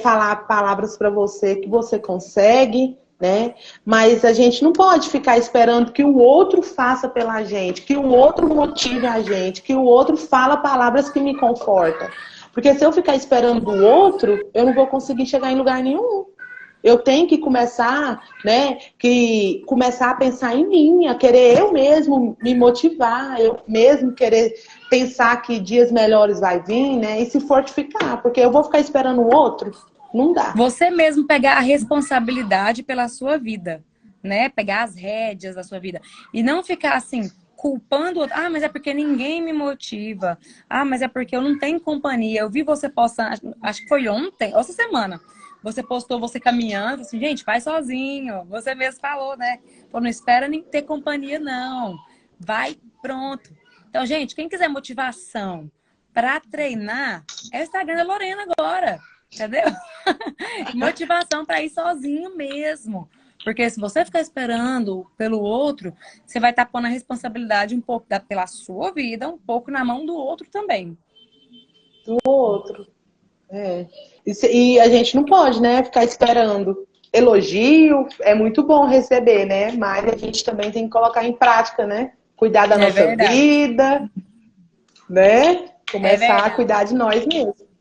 falar palavras para você que você consegue, né? Mas a gente não pode ficar esperando que o outro faça pela gente, que o outro motive a gente, que o outro fala palavras que me confortam. Porque se eu ficar esperando do outro, eu não vou conseguir chegar em lugar nenhum. Eu tenho que começar, né, começar a pensar em mim, a querer eu mesmo me motivar, eu mesmo querer pensar que dias melhores vai vir, né, e se fortificar, porque eu vou ficar esperando o outro, não dá. Você mesmo pegar a responsabilidade pela sua vida, né? Pegar as rédeas da sua vida. E não ficar assim, culpando o outro. Ah, mas é porque ninguém me motiva. Ah, mas é porque eu não tenho companhia. Eu vi você postar, acho que foi ontem, ou essa semana. Você postou você caminhando, assim, gente, vai sozinho. Você mesmo falou, né? Pô, não espera nem ter companhia, não. Vai, pronto. Então, gente, quem quiser motivação para treinar, é o Instagram da Lorena agora. Entendeu? Motivação para ir sozinho mesmo. Porque se você ficar esperando pelo outro, você vai estar pondo a responsabilidade um pouco pela sua vida, um pouco na mão do outro também. Do outro. É. E a gente não pode, né, ficar esperando. Elogio é muito bom receber, né? Mas a gente também tem que colocar em prática, né? Cuidar da É nossa verdade. vida, né? É Começar a cuidar verdade. de nós mesmos.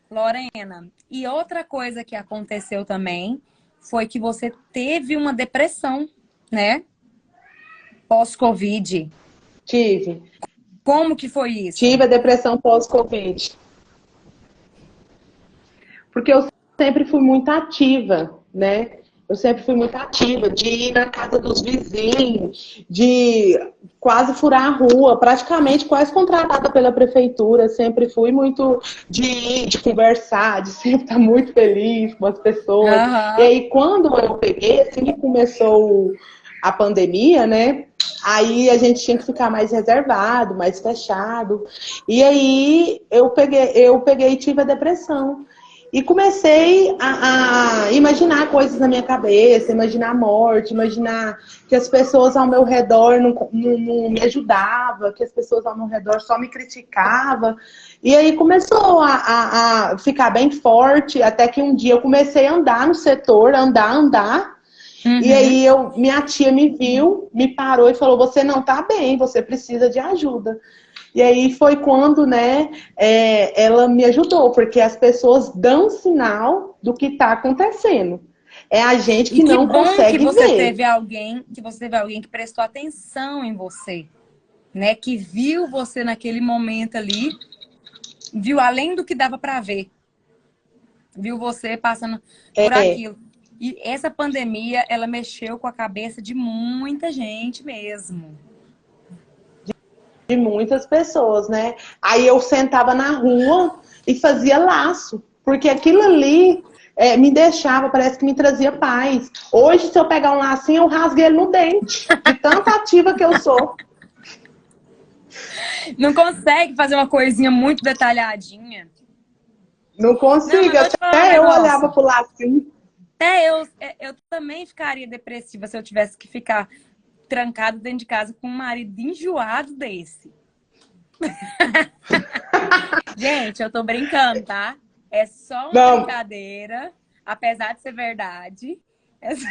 Lorena, e outra coisa que aconteceu também foi que você teve uma depressão, né? Pós-Covid. Tive. Como que foi isso? Tive a depressão pós-Covid. Porque eu sempre fui muito ativa, né? Eu sempre fui muito ativa, de ir na casa dos vizinhos, de quase furar a rua, praticamente quase contratada pela prefeitura. Sempre fui muito de ir, de conversar, de sempre estar muito feliz com as pessoas. E Aham. aí, quando eu peguei, assim que começou a pandemia, né? Aí a gente tinha que ficar mais reservado, mais fechado. E aí eu peguei e tive a depressão. E comecei a imaginar coisas na minha cabeça, imaginar a morte, imaginar que as pessoas ao meu redor não me ajudavam, que as pessoas ao meu redor só me criticavam. E aí começou a ficar bem forte, até que um dia eu comecei a andar no setor, andar. E Uhum. aí minha tia me viu, me parou e falou: você não tá bem, você precisa de ajuda. E aí foi quando, né, ela me ajudou, porque as pessoas dão sinal do que está acontecendo. É a gente E que que não bom que consegue você ver. teve alguém, que prestou atenção em você, né? Que viu você naquele momento ali, viu além do que dava para ver, viu você passando por É, aquilo. E essa pandemia, ela mexeu com a cabeça de muita gente mesmo. de muitas pessoas, né? Aí eu sentava na rua e fazia laço, porque aquilo ali me deixava, parece que me trazia paz. Hoje, se eu pegar um lacinho, eu rasguei ele no dente, de tanta ativa que eu sou. Não consegue fazer uma coisinha muito detalhadinha. Não Não, consigo, mas vou te falar um até eu olhava negócio. pro lacinho. Até eu também ficaria depressiva se eu tivesse que ficar trancado dentro de casa com um marido enjoado desse. Gente, eu tô brincando, tá? É só uma Não, brincadeira, apesar de ser verdade. É, só...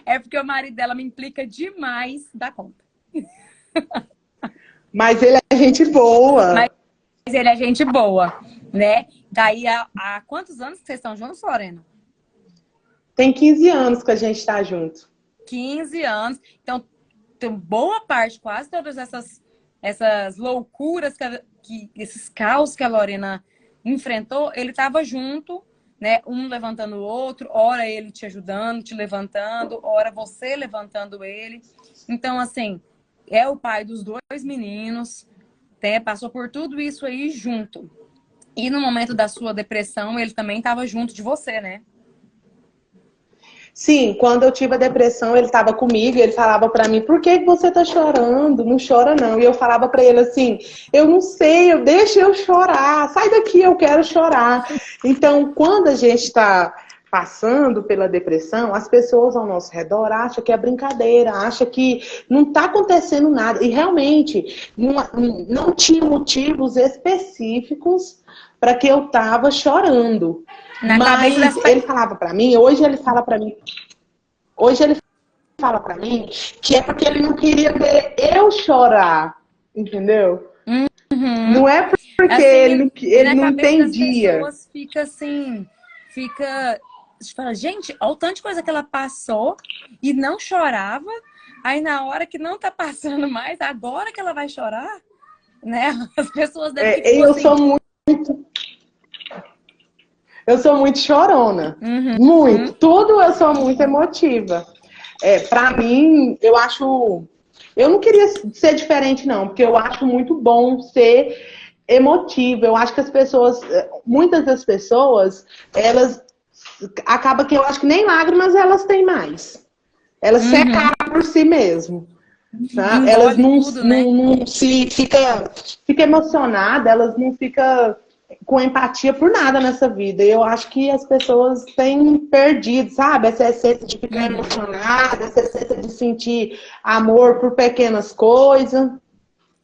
é porque o marido dela me implica demais da conta. mas ele é gente boa. ele é gente boa, né? Daí, há quantos anos que vocês estão juntos, Lorena? Tem 15 anos que a gente tá junto. 15 anos. Então, tem boa parte, quase todas essas loucuras, esses caos que a Lorena enfrentou, ele estava junto, né? Um levantando o outro, ora ele te ajudando, te levantando, ora você levantando ele. Então, assim, é o pai dos dois meninos, né? Passou por tudo isso aí junto. E no momento da sua depressão, ele também estava junto de você, né? Sim, quando eu tive a depressão, ele estava comigo e ele falava para mim: por que você tá chorando? Não chora não. E eu falava para ele assim: eu não sei, deixa eu chorar, sai daqui, eu quero chorar. Então, quando a gente está passando pela depressão, as pessoas ao nosso redor acham que é brincadeira, acham que não está acontecendo nada. E realmente não tinha motivos específicos para que eu estava chorando. Na cabeça Mas dessa. ele falava para mim, hoje ele fala para mim que é porque ele não queria ver eu chorar, entendeu? Uhum. Não é porque Assim, e ele na não cabeça das entendia. pessoas fica assim, fica. Você fala, gente, olha o tanto de coisa que ela passou e não chorava. Aí na hora que não tá passando mais, agora que ela vai chorar, né? As pessoas devem que, tipo assim. Eu sou muito chorona. Uhum, Muito. Tudo eu sou muito emotiva. Para mim, eu acho. Eu não queria ser diferente, não, porque eu acho muito bom ser emotiva. Eu acho que as pessoas, muitas das pessoas, elas acaba que eu acho que nem lágrimas elas têm mais. Elas uhum. secaram por si mesmo. Tá? Elas Engole tudo, né? não se fica emocionada, elas não ficam com empatia por nada nessa vida. Eu acho que as pessoas têm perdido, sabe? Essa essência de ficar Uhum. emocionada, essa essência de sentir amor por pequenas coisas.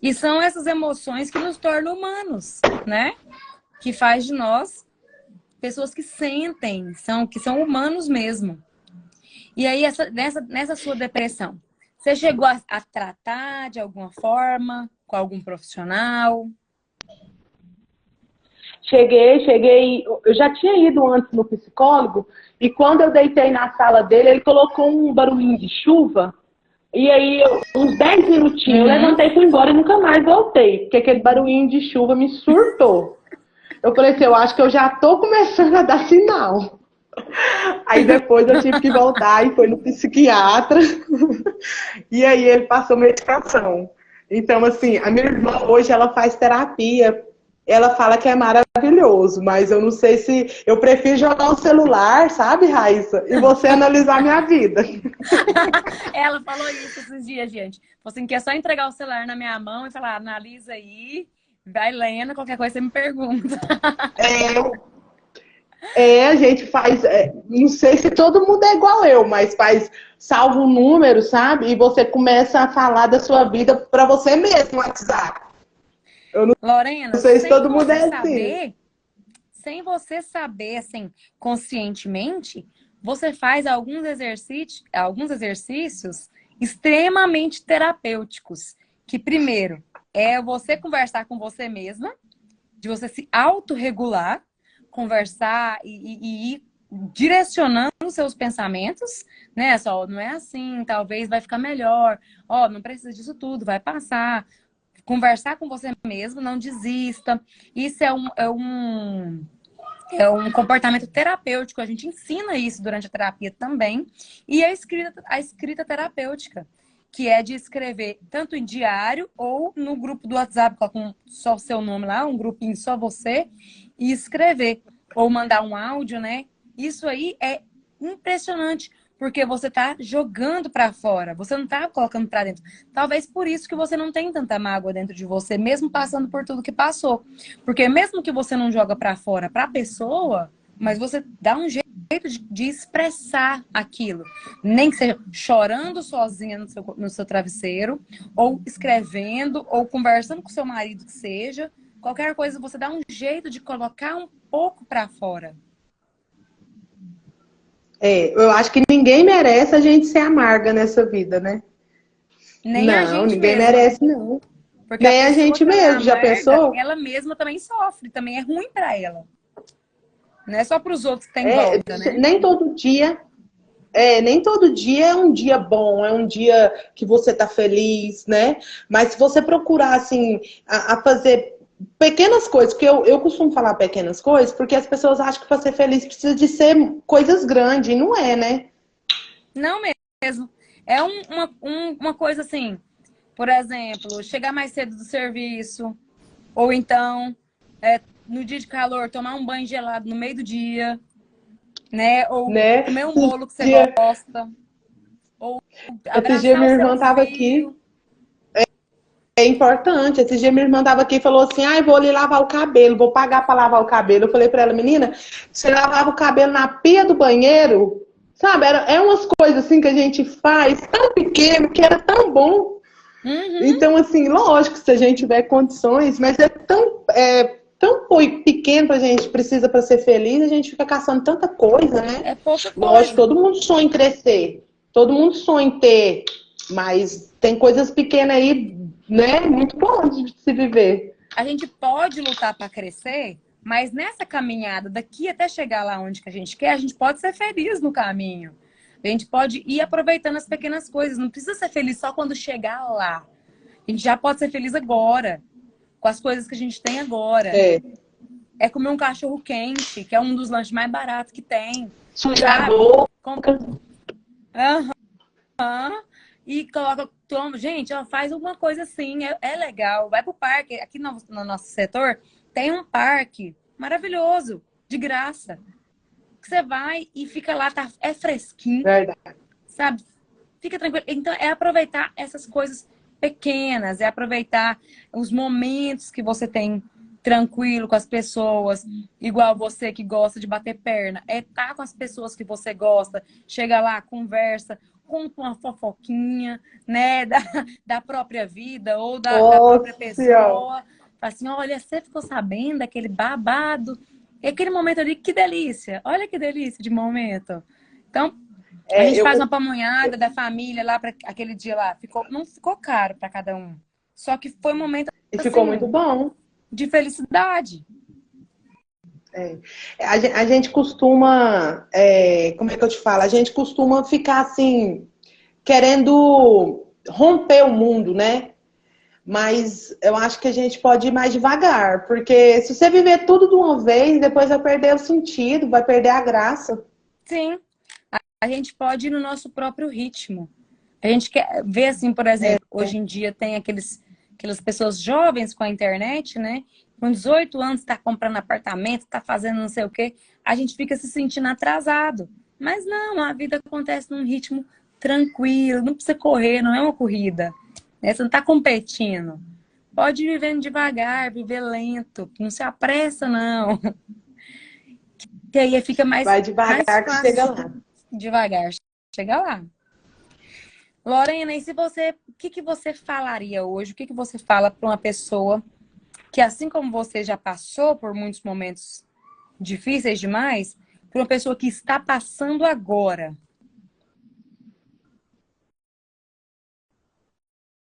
E são essas emoções que nos tornam humanos, né? Que faz de nós pessoas que sentem, que são humanos mesmo. E aí, nessa sua depressão, você chegou a tratar de alguma forma com algum profissional? Cheguei. Eu já tinha ido antes no psicólogo e quando eu deitei na sala dele, ele colocou um barulhinho de chuva. E aí, uns 10 minutinhos, eu Uhum. levantei e fui embora e nunca mais voltei, porque aquele barulhinho de chuva me surtou. Eu falei assim, eu acho que eu já tô começando a dar sinal. Aí depois eu tive que voltar e foi no psiquiatra. E aí ele passou medicação. Então, assim, a minha irmã hoje ela faz terapia. Ela fala que é maravilhoso, mas eu não sei se. Eu prefiro jogar o celular, sabe, Raíssa? E você analisar minha vida. Ela falou isso esses dias, gente. Falou assim, que é só entregar o celular na minha mão e falar, analisa aí, vai lendo, qualquer coisa você me pergunta. A gente faz. Não sei se todo mundo é igual eu, mas faz. Salva um número, sabe? E você começa a falar da sua vida para você mesmo no WhatsApp. Eu não Lorena, sei se todo mundo é assim. sem você saber, assim, conscientemente, você faz alguns exercícios extremamente terapêuticos. Que, primeiro, é você conversar com você mesma, de você se autorregular, conversar e ir direcionando os seus pensamentos, né? Só, não é assim, talvez vai ficar melhor, ó, não precisa disso tudo, vai passar. Conversar com você mesmo, não desista. Isso é um comportamento terapêutico, a gente ensina isso durante a terapia também. E a escrita terapêutica, que é de escrever tanto em diário ou no grupo do WhatsApp, com só o seu nome lá, um grupinho só você, e escrever. Ou mandar um áudio, né? Isso aí é impressionante, porque você tá jogando para fora, você não tá colocando para dentro. Talvez por isso que você não tem tanta mágoa dentro de você, mesmo passando por tudo que passou. Porque mesmo que você não joga para fora para a pessoa, mas você dá um jeito de expressar aquilo. Nem que seja chorando sozinha no seu travesseiro, ou escrevendo, ou conversando com seu marido, que seja. Qualquer coisa, você dá um jeito de colocar um pouco para fora. Eu acho que ninguém merece a gente ser amarga nessa vida, né? Nem a Não, gente ninguém mesma. merece, não. Porque a Nem a pessoa gente que ela é mesmo, já amarga, pensou? ela mesma também sofre, também é ruim pra ela. Não é só pros outros que tem em É, volta, né? nem todo dia, nem todo dia é um dia bom, é um dia que você tá feliz, né? Mas se você procurar, assim, a fazer pequenas coisas, porque eu costumo falar pequenas coisas, porque as pessoas acham que para ser feliz precisa de ser coisas grandes, e não é, né? Não mesmo. É uma coisa assim, por exemplo, chegar mais cedo do serviço, ou então, no dia de calor, tomar um banho gelado no meio do dia, né? Ou Né? comer um Esse bolo que você dia, gosta, ou esse dia abraçar o minha seu irmã tava aqui. filho. É importante. Esse dia minha irmã tava aqui e falou assim: ai, vou ali lavar o cabelo, vou pagar para lavar o cabelo. Eu falei para ela, menina, você lavava o cabelo na pia do banheiro, sabe? É umas coisas assim que a gente faz tão pequeno que era tão bom. Uhum, Então, assim, lógico, se a gente tiver condições, mas tão pequeno pra gente precisa para ser feliz, a gente fica caçando tanta coisa, né? é pouca Lógico, coisa. todo mundo sonha em crescer, todo mundo sonha em ter, mas tem coisas pequenas aí, né? Muito bom de se viver. A gente pode lutar para crescer, mas nessa caminhada daqui até chegar lá onde que a gente quer, a gente pode ser feliz no caminho. A gente pode ir aproveitando as pequenas coisas. Não precisa ser feliz só quando chegar lá. A gente já pode ser feliz agora, com as coisas que a gente tem agora. É. É comer um cachorro quente, que é um dos lanches mais baratos que tem, Sujar a sabe? boca. Aham. E coloca, toma, gente, ó, faz alguma coisa assim, é legal. Vai pro parque, aqui no nosso setor tem um parque maravilhoso, de graça. Que você vai e fica lá, tá, é fresquinho, Verdade. sabe? Fica tranquilo. Então, é aproveitar essas coisas pequenas, é aproveitar os momentos que você tem tranquilo com as pessoas, igual você que gosta de bater perna, é estar com as pessoas que você gosta, chega lá, conversa, conta uma fofoquinha, né, da própria vida ou da própria Nossa Senhora. pessoa. Fala assim, olha, você ficou sabendo daquele babado? E aquele momento ali, que delícia! Olha que delícia de momento. Então, a É, gente faz uma pamonhada da família lá para aquele dia lá. Não ficou caro para cada um. Só que foi um momento e ficou muito assim bom. de felicidade. É. A gente costuma, como é que eu te falo? A gente costuma ficar assim, querendo romper o mundo, né? Mas eu acho que a gente pode ir mais devagar, porque se você viver tudo de uma vez, depois vai perder o sentido, vai perder a graça. Sim, a gente pode ir no nosso próprio ritmo. A gente quer ver assim, por exemplo, hoje em dia tem aquelas pessoas jovens com a internet, né? Com 18 anos está comprando apartamento, está fazendo não sei o quê. A gente fica se sentindo atrasado. Mas não, a vida acontece num ritmo tranquilo, não precisa correr, não é uma corrida. Né? Você não está competindo. Pode ir vivendo devagar, viver lento, não se apressa, não. Que aí fica Vai mais devagar que chega fácil lá. devagar. Chega lá. Lorena, e se você, o que que você falaria hoje? O que que você fala para uma pessoa que, assim como você já passou por muitos momentos difíceis demais, para uma pessoa que está passando agora?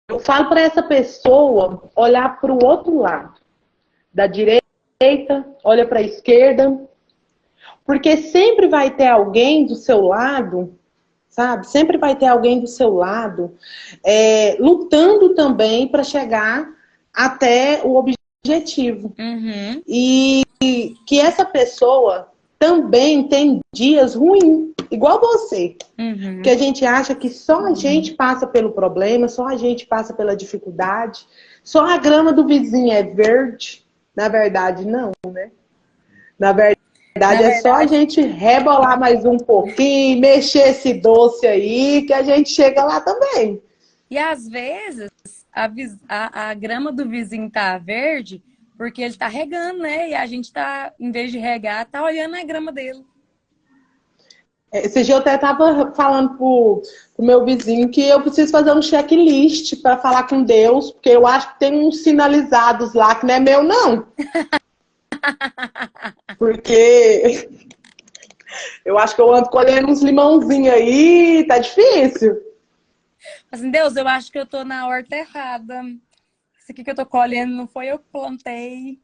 Eu falo para essa pessoa olhar para o outro lado, da direita, olha para a esquerda, porque sempre vai ter alguém do seu lado, sabe? Sempre vai ter alguém do seu lado, lutando também para chegar até o objetivo. Uhum, E que essa pessoa também tem dias ruins, igual você. Que uhum. a gente acha que só a gente passa pelo problema, só a gente passa pela dificuldade, só a grama do vizinho é verde. Na verdade, não, né? Na Na verdade, é só a verdade, gente rebolar mais um pouquinho, mexer esse doce aí, que a gente chega lá também. e às vezes a grama do vizinho tá verde porque ele tá regando, né? E a gente tá, em vez de regar, tá olhando a grama dele. Esse dia eu até estava falando pro meu vizinho que eu preciso fazer um checklist para falar com Deus, porque eu acho que tem uns sinalizados lá que não é meu, não. Porque eu acho que eu ando colhendo uns limãozinhos aí, tá difícil. Assim, Deus, eu acho que eu tô na horta errada. aqui que eu tô colhendo não foi eu que plantei.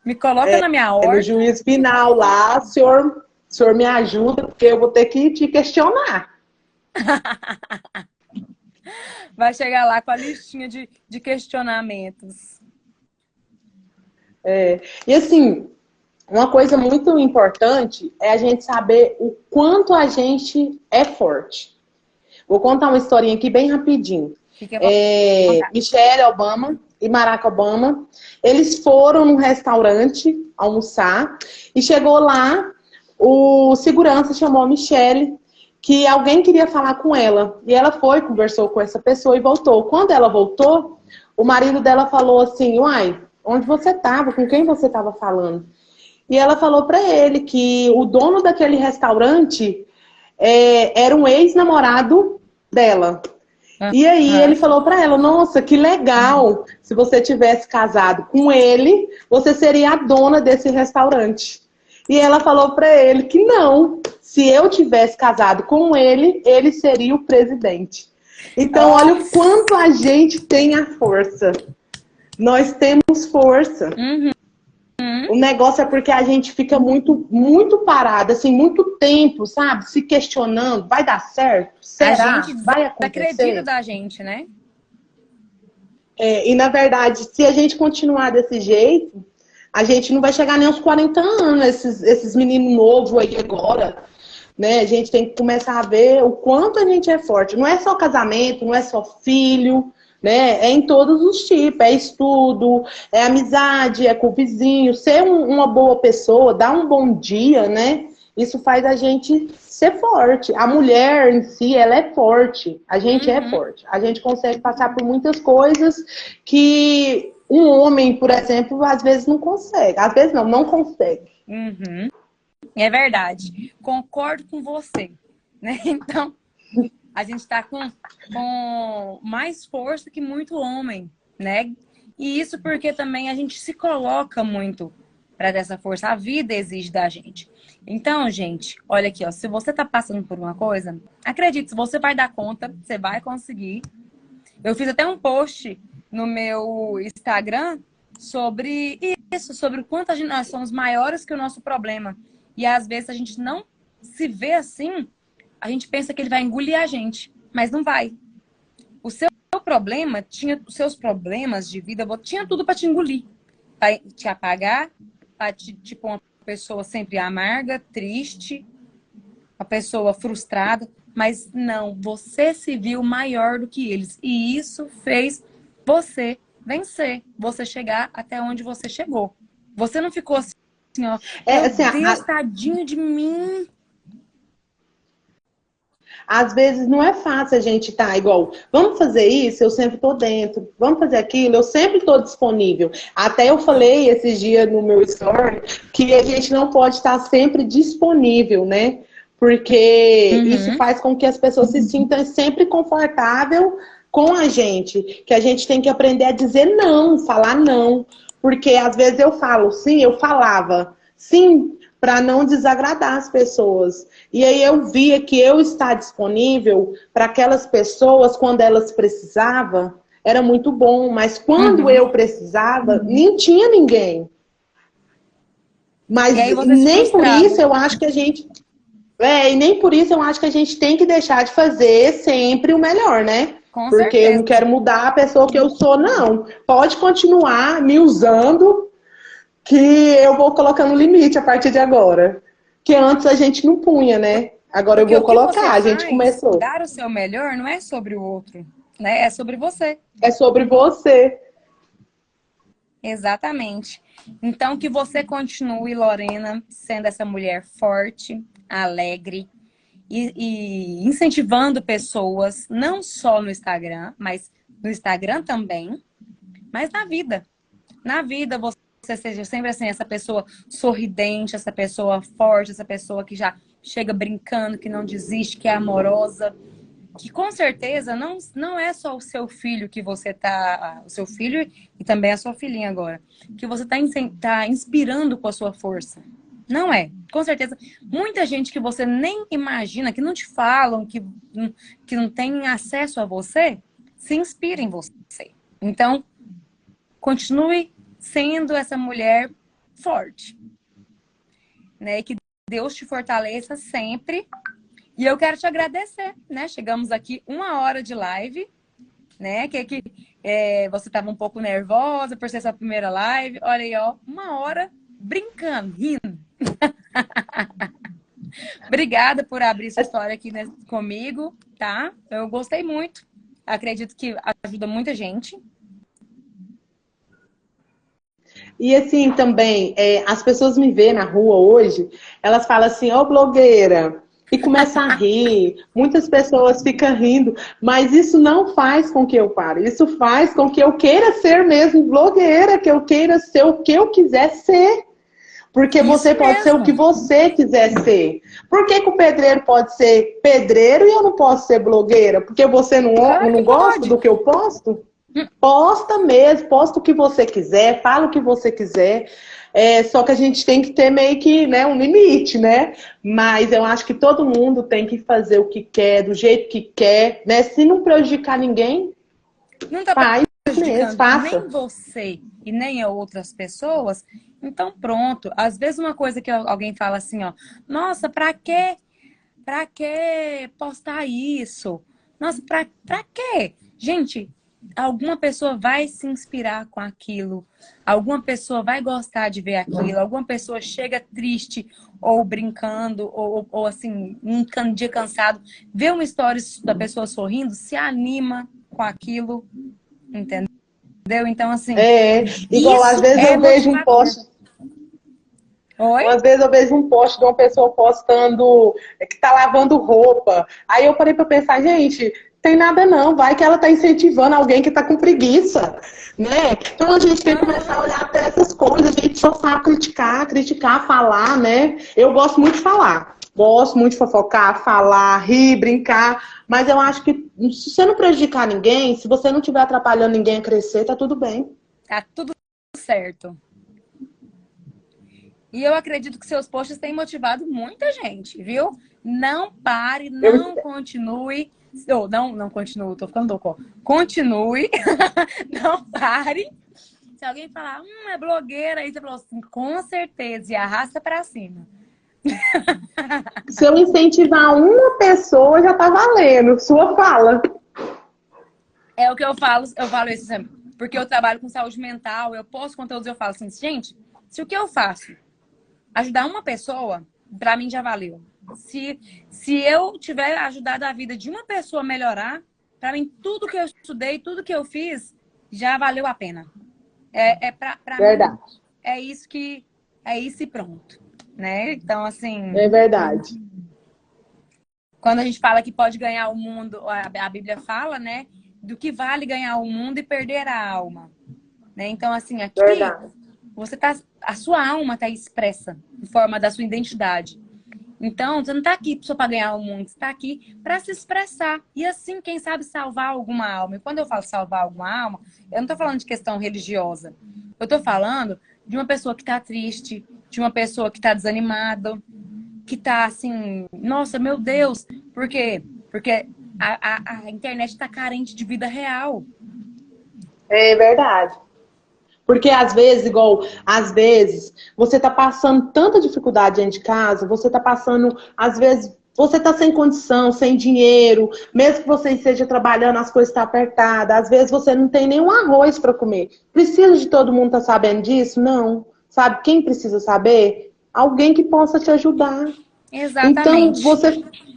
Me coloca na minha É no horta. juízo final lá, o senhor me ajuda, porque eu vou ter que te questionar. Vai chegar lá com a listinha de questionamentos. E assim, uma coisa muito importante é a gente saber o quanto a gente é forte. Vou contar uma historinha aqui bem rapidinho. Fique à vontade. Michelle Obama e Barack Obama, eles foram num restaurante almoçar e chegou lá, o segurança chamou a Michelle que alguém queria falar com ela. E ela foi, conversou com essa pessoa e voltou. Quando ela voltou, o marido dela falou assim, uai, onde você estava? Com quem você estava falando? E ela falou para ele que o dono daquele restaurante era um ex-namorado dela. E aí ele falou para ela, nossa, que legal, se você tivesse casado com ele, você seria a dona desse restaurante. E ela falou para ele que não, se eu tivesse casado com ele, ele seria o presidente. Então, olha o quanto a gente tem a força. Nós temos força. O negócio é porque a gente fica muito, muito parado, assim, muito tempo, sabe? Se questionando, vai dar certo? Será? A gente Vai acontecer? acredita da gente, né? E na verdade, se a gente continuar desse jeito, a gente não vai chegar nem aos 40 anos, esses meninos novos aí agora, né? A gente tem que começar a ver o quanto a gente é forte. Não é só casamento, não é só filho, né? É em todos os tipos, é estudo, é amizade, é com o vizinho, ser uma boa pessoa, dar um bom dia, né? Isso faz a gente ser forte. A mulher em si, ela é forte. A gente é forte. A gente consegue passar por muitas coisas que um homem, por exemplo, às vezes não consegue. Às vezes não consegue. É verdade. Concordo com você, né? Então, a gente tá com mais força que muito homem, né? E isso porque também a gente se coloca muito para dessa força. A vida exige da gente. Então, gente, olha aqui, ó. Se você tá passando por uma coisa, acredite, você vai dar conta, você vai conseguir. Eu fiz até um post no meu Instagram sobre isso, sobre o quanto nós somos maiores que o nosso problema. E às vezes a gente não se vê assim, a gente pensa que ele vai engolir a gente, mas não vai. O seu problema, os seus problemas de vida, tinha tudo para te engolir, para te apagar, para te, tipo, uma pessoa sempre amarga, triste, uma pessoa frustrada, mas não, você se viu maior do que eles. E isso fez você vencer, você chegar até onde você chegou. Você não ficou assim, ó, meu Assim, Deus, tadinho de mim. às vezes não é fácil a gente estar igual, vamos fazer isso, eu sempre estou dentro, vamos fazer aquilo, eu sempre estou disponível. Até eu falei esses dias no meu story que a gente não pode estar sempre disponível, né? Porque isso faz com que as pessoas se sintam sempre confortável com a gente, que a gente tem que aprender a dizer não, falar não. Porque às vezes eu falo sim, eu falava sim, para não desagradar as pessoas. E aí eu via que eu estar disponível para aquelas pessoas quando elas precisavam, era muito bom, mas quando eu precisava, nem tinha ninguém. Mas E aí você se nem por frustrava. isso eu acho que a gente. E nem por isso eu acho que a gente tem que deixar de fazer sempre o melhor, né? Com Porque eu não certeza. quero mudar a pessoa que eu sou, não. Pode continuar me usando, que eu vou colocando limite a partir de agora. Que antes a gente não punha, né? Agora eu Porque vou o que você colocar, a gente faz, começou. dar o seu melhor, não é sobre o outro, né? É sobre você. É sobre você. Exatamente. Então, que você continue, Lorena, sendo essa mulher forte, alegre e incentivando pessoas, não só no Instagram, mas no Instagram também, mas na vida. Na vida, você seja sempre assim, essa pessoa sorridente, essa pessoa forte, essa pessoa que já chega brincando, que não desiste, que é amorosa. Que com certeza não é só o seu filho que você tá. O seu filho e também a sua filhinha agora. Que você tá inspirando com a sua força. Não é. Com certeza. Muita gente que você nem imagina, que não te falam, que não tem acesso a você, se inspira em você. Então, continue sendo essa mulher forte, né? Que Deus te fortaleça sempre. E eu quero te agradecer, né? Chegamos aqui 1 hora de live, né? Você estava um pouco nervosa por ser sua primeira live. Olha aí, ó, 1 hora brincando, rindo. Obrigada por abrir sua história aqui, né, comigo, tá? Eu gostei muito. Acredito que ajuda muita gente. E assim também, as pessoas me vêem na rua hoje, elas falam assim, ô blogueira, e começam a rir, muitas pessoas ficam rindo, mas isso não faz com que eu pare, isso faz com que eu queira ser mesmo blogueira, que eu queira ser o que eu quiser ser. Porque você pode ser o que você quiser ser. Por que o pedreiro pode ser pedreiro e eu não posso ser blogueira? Porque você não gosta do que eu posto? Posta mesmo, posta o que você quiser, fala o que você quiser. Só que a gente tem que ter meio que, né, um limite, né? Mas eu acho que todo mundo tem que fazer o que quer, do jeito que quer, né? Se não prejudicar ninguém, não tá faz prejudicando mesmo, faça. nem você e nem a outras pessoas, então pronto. Às vezes uma coisa que alguém fala assim, ó, nossa, pra que postar isso? Nossa, pra quê? Gente, alguma pessoa vai se inspirar com aquilo, alguma pessoa vai gostar de ver aquilo, alguma pessoa chega triste ou brincando, ou assim, um dia cansado, vê uma história da pessoa sorrindo, se anima com aquilo, entendeu? Então, assim, Igual às isso vezes é eu vejo um motivador. post. Oi? Às vezes eu vejo um post de uma pessoa postando que tá lavando roupa. Aí eu parei pra pensar, gente, tem nada não, vai que ela tá incentivando alguém que tá com preguiça, né? Então a gente tem que começar a olhar para essas coisas, a gente só sabe criticar, falar, né? Eu gosto muito de falar. Gosto muito de fofocar, falar, rir, brincar, mas eu acho que se você não prejudicar ninguém, se você não estiver atrapalhando ninguém a crescer, tá tudo bem. Tá tudo certo. E eu acredito que seus posts têm motivado muita gente, viu? Não pare, não continue. Ou não continue, tô ficando louco. Continue, não pare. Se alguém falar, é blogueira, aí você falou assim, com certeza, e arrasta pra cima. Se eu incentivar uma pessoa, já tá valendo. Sua fala. É o que eu falo isso sempre. Porque eu trabalho com saúde mental, eu posto conteúdos, eu falo assim, gente, se o que eu faço ajudar uma pessoa, pra mim já valeu. Se eu tiver ajudado a vida de uma pessoa a melhorar, pra mim tudo que eu estudei, tudo que eu fiz, já valeu a pena. Pra Verdade. mim, é isso e pronto. Né? Então, assim, É verdade. quando a gente fala que pode ganhar o mundo, a Bíblia fala, né? Do que vale ganhar o mundo e perder a alma. Né? Então, assim, aqui Verdade. a sua alma está expressa em forma da sua identidade. Então, você não está aqui só para ganhar o mundo, você está aqui para se expressar. E assim, quem sabe salvar alguma alma. E quando eu falo salvar alguma alma, eu não estou falando de questão religiosa. Eu estou falando de uma pessoa que está triste, de uma pessoa que está desanimada, que está assim, nossa, meu Deus. Por quê? Porque a internet está carente de vida real. É verdade. Porque às vezes, você tá passando tanta dificuldade dentro de casa, você tá passando, às vezes, você tá sem condição, sem dinheiro, mesmo que você esteja trabalhando, as coisas estão apertadas, às vezes você não tem nenhum arroz para comer. Precisa de todo mundo estar sabendo disso? Não. Sabe quem precisa saber? Alguém que possa te ajudar. Então, Exatamente.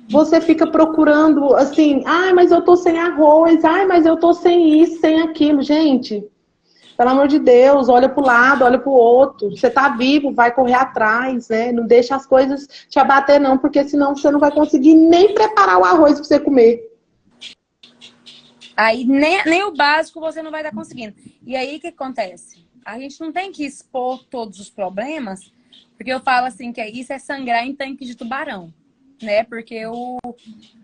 você fica procurando, assim, ai, mas eu tô sem arroz, ai, mas eu tô sem isso, sem aquilo. Gente, pelo amor de Deus, olha pro lado, olha pro outro. Você tá vivo, vai correr atrás, né? Não deixa as coisas te abater, não, porque senão você não vai conseguir nem preparar o arroz pra você comer. Aí nem o básico você não vai estar conseguindo. E aí o que acontece? A gente não tem que expor todos os problemas, porque eu falo assim que isso é sangrar em tanque de tubarão, né? Porque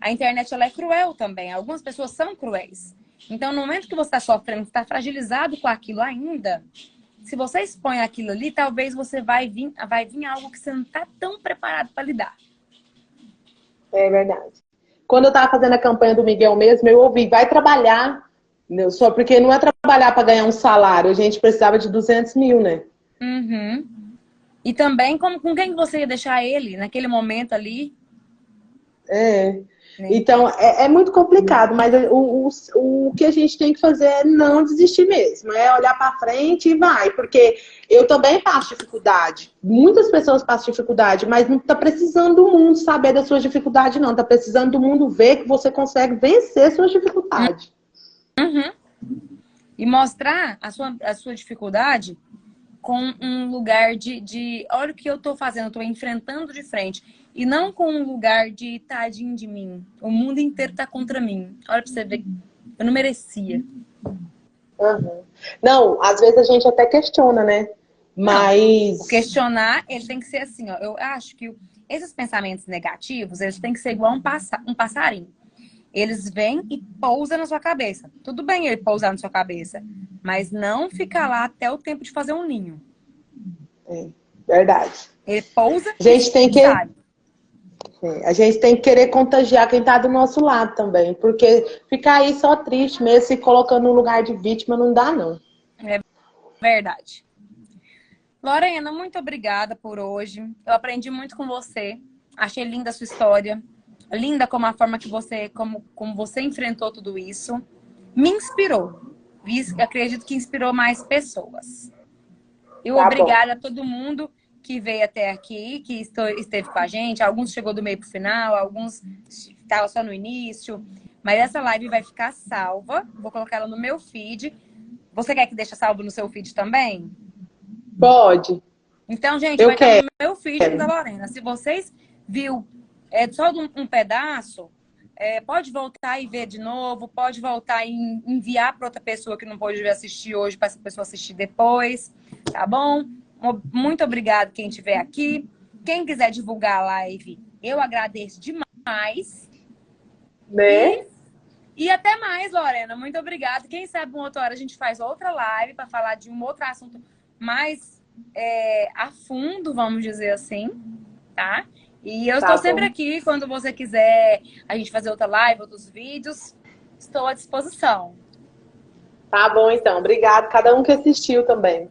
a internet ela é cruel também. Algumas pessoas são cruéis. Então, no momento que você está sofrendo, está fragilizado com aquilo ainda, se você expõe aquilo ali, talvez você vai vir algo que você não está tão preparado para lidar. É verdade. Quando eu tava fazendo a campanha do Miguel mesmo, eu ouvi, vai trabalhar, só porque não é trabalhar trabalhar para ganhar um salário, a gente precisava de 200 mil, né? Uhum. E também com quem você ia deixar ele naquele momento ali, É. né? Então, é muito complicado, mas o que a gente tem que fazer é não desistir mesmo, é olhar para frente e vai, porque eu também passo dificuldade, muitas pessoas passam dificuldade, mas não está precisando do mundo saber das suas dificuldades, não, está precisando do mundo ver que você consegue vencer suas dificuldades. Uhum. E mostrar a sua dificuldade com um lugar de olha o que eu tô fazendo, eu tô enfrentando de frente. E não com um lugar de tadinho de mim. O mundo inteiro tá contra mim. Olha pra você ver, eu não merecia. Uhum. Não, às vezes a gente até questiona, né? Não, Mas. o questionar, ele tem que ser assim, ó. Eu acho que esses pensamentos negativos, eles têm que ser igual um passarinho. Eles vêm e pousam na sua cabeça. Tudo bem ele pousar na sua cabeça, mas não ficar lá até o tempo de fazer um ninho. É, verdade. Ele pousa A gente tem e que. sai. A gente tem que querer contagiar quem tá do nosso lado também. Porque ficar aí só triste mesmo, se colocando no lugar de vítima, não dá, não. É verdade. Lorena, muito obrigada por hoje. Eu aprendi muito com você. Achei linda a sua história. Linda como a forma que como você enfrentou tudo isso. Me inspirou. Acredito que inspirou mais pessoas. E Tá bom. obrigada a todo mundo que veio até aqui, que esteve com a gente. Alguns chegou do meio pro final, alguns estavam só no início. Mas essa live vai ficar salva. Vou colocar ela no meu feed. Você quer que deixe salvo no seu feed também? Pode. Então, gente, Eu vai estar no quero. meu feed no da Lorena. Se vocês viu só um pedaço, pode voltar e ver de novo, pode voltar e enviar para outra pessoa que não pôde assistir hoje, para essa pessoa assistir depois, tá bom? Muito obrigado quem estiver aqui. Quem quiser divulgar a live, eu agradeço demais. Né? E até mais, Lorena. Muito obrigada. Quem sabe uma outra hora a gente faz outra live para falar de um outro assunto mais a fundo, vamos dizer assim, tá? E eu estou Tá sempre bom. aqui quando você quiser a gente fazer outra live, outros vídeos. Estou à disposição. Tá bom, então. Obrigado. Cada um que assistiu também.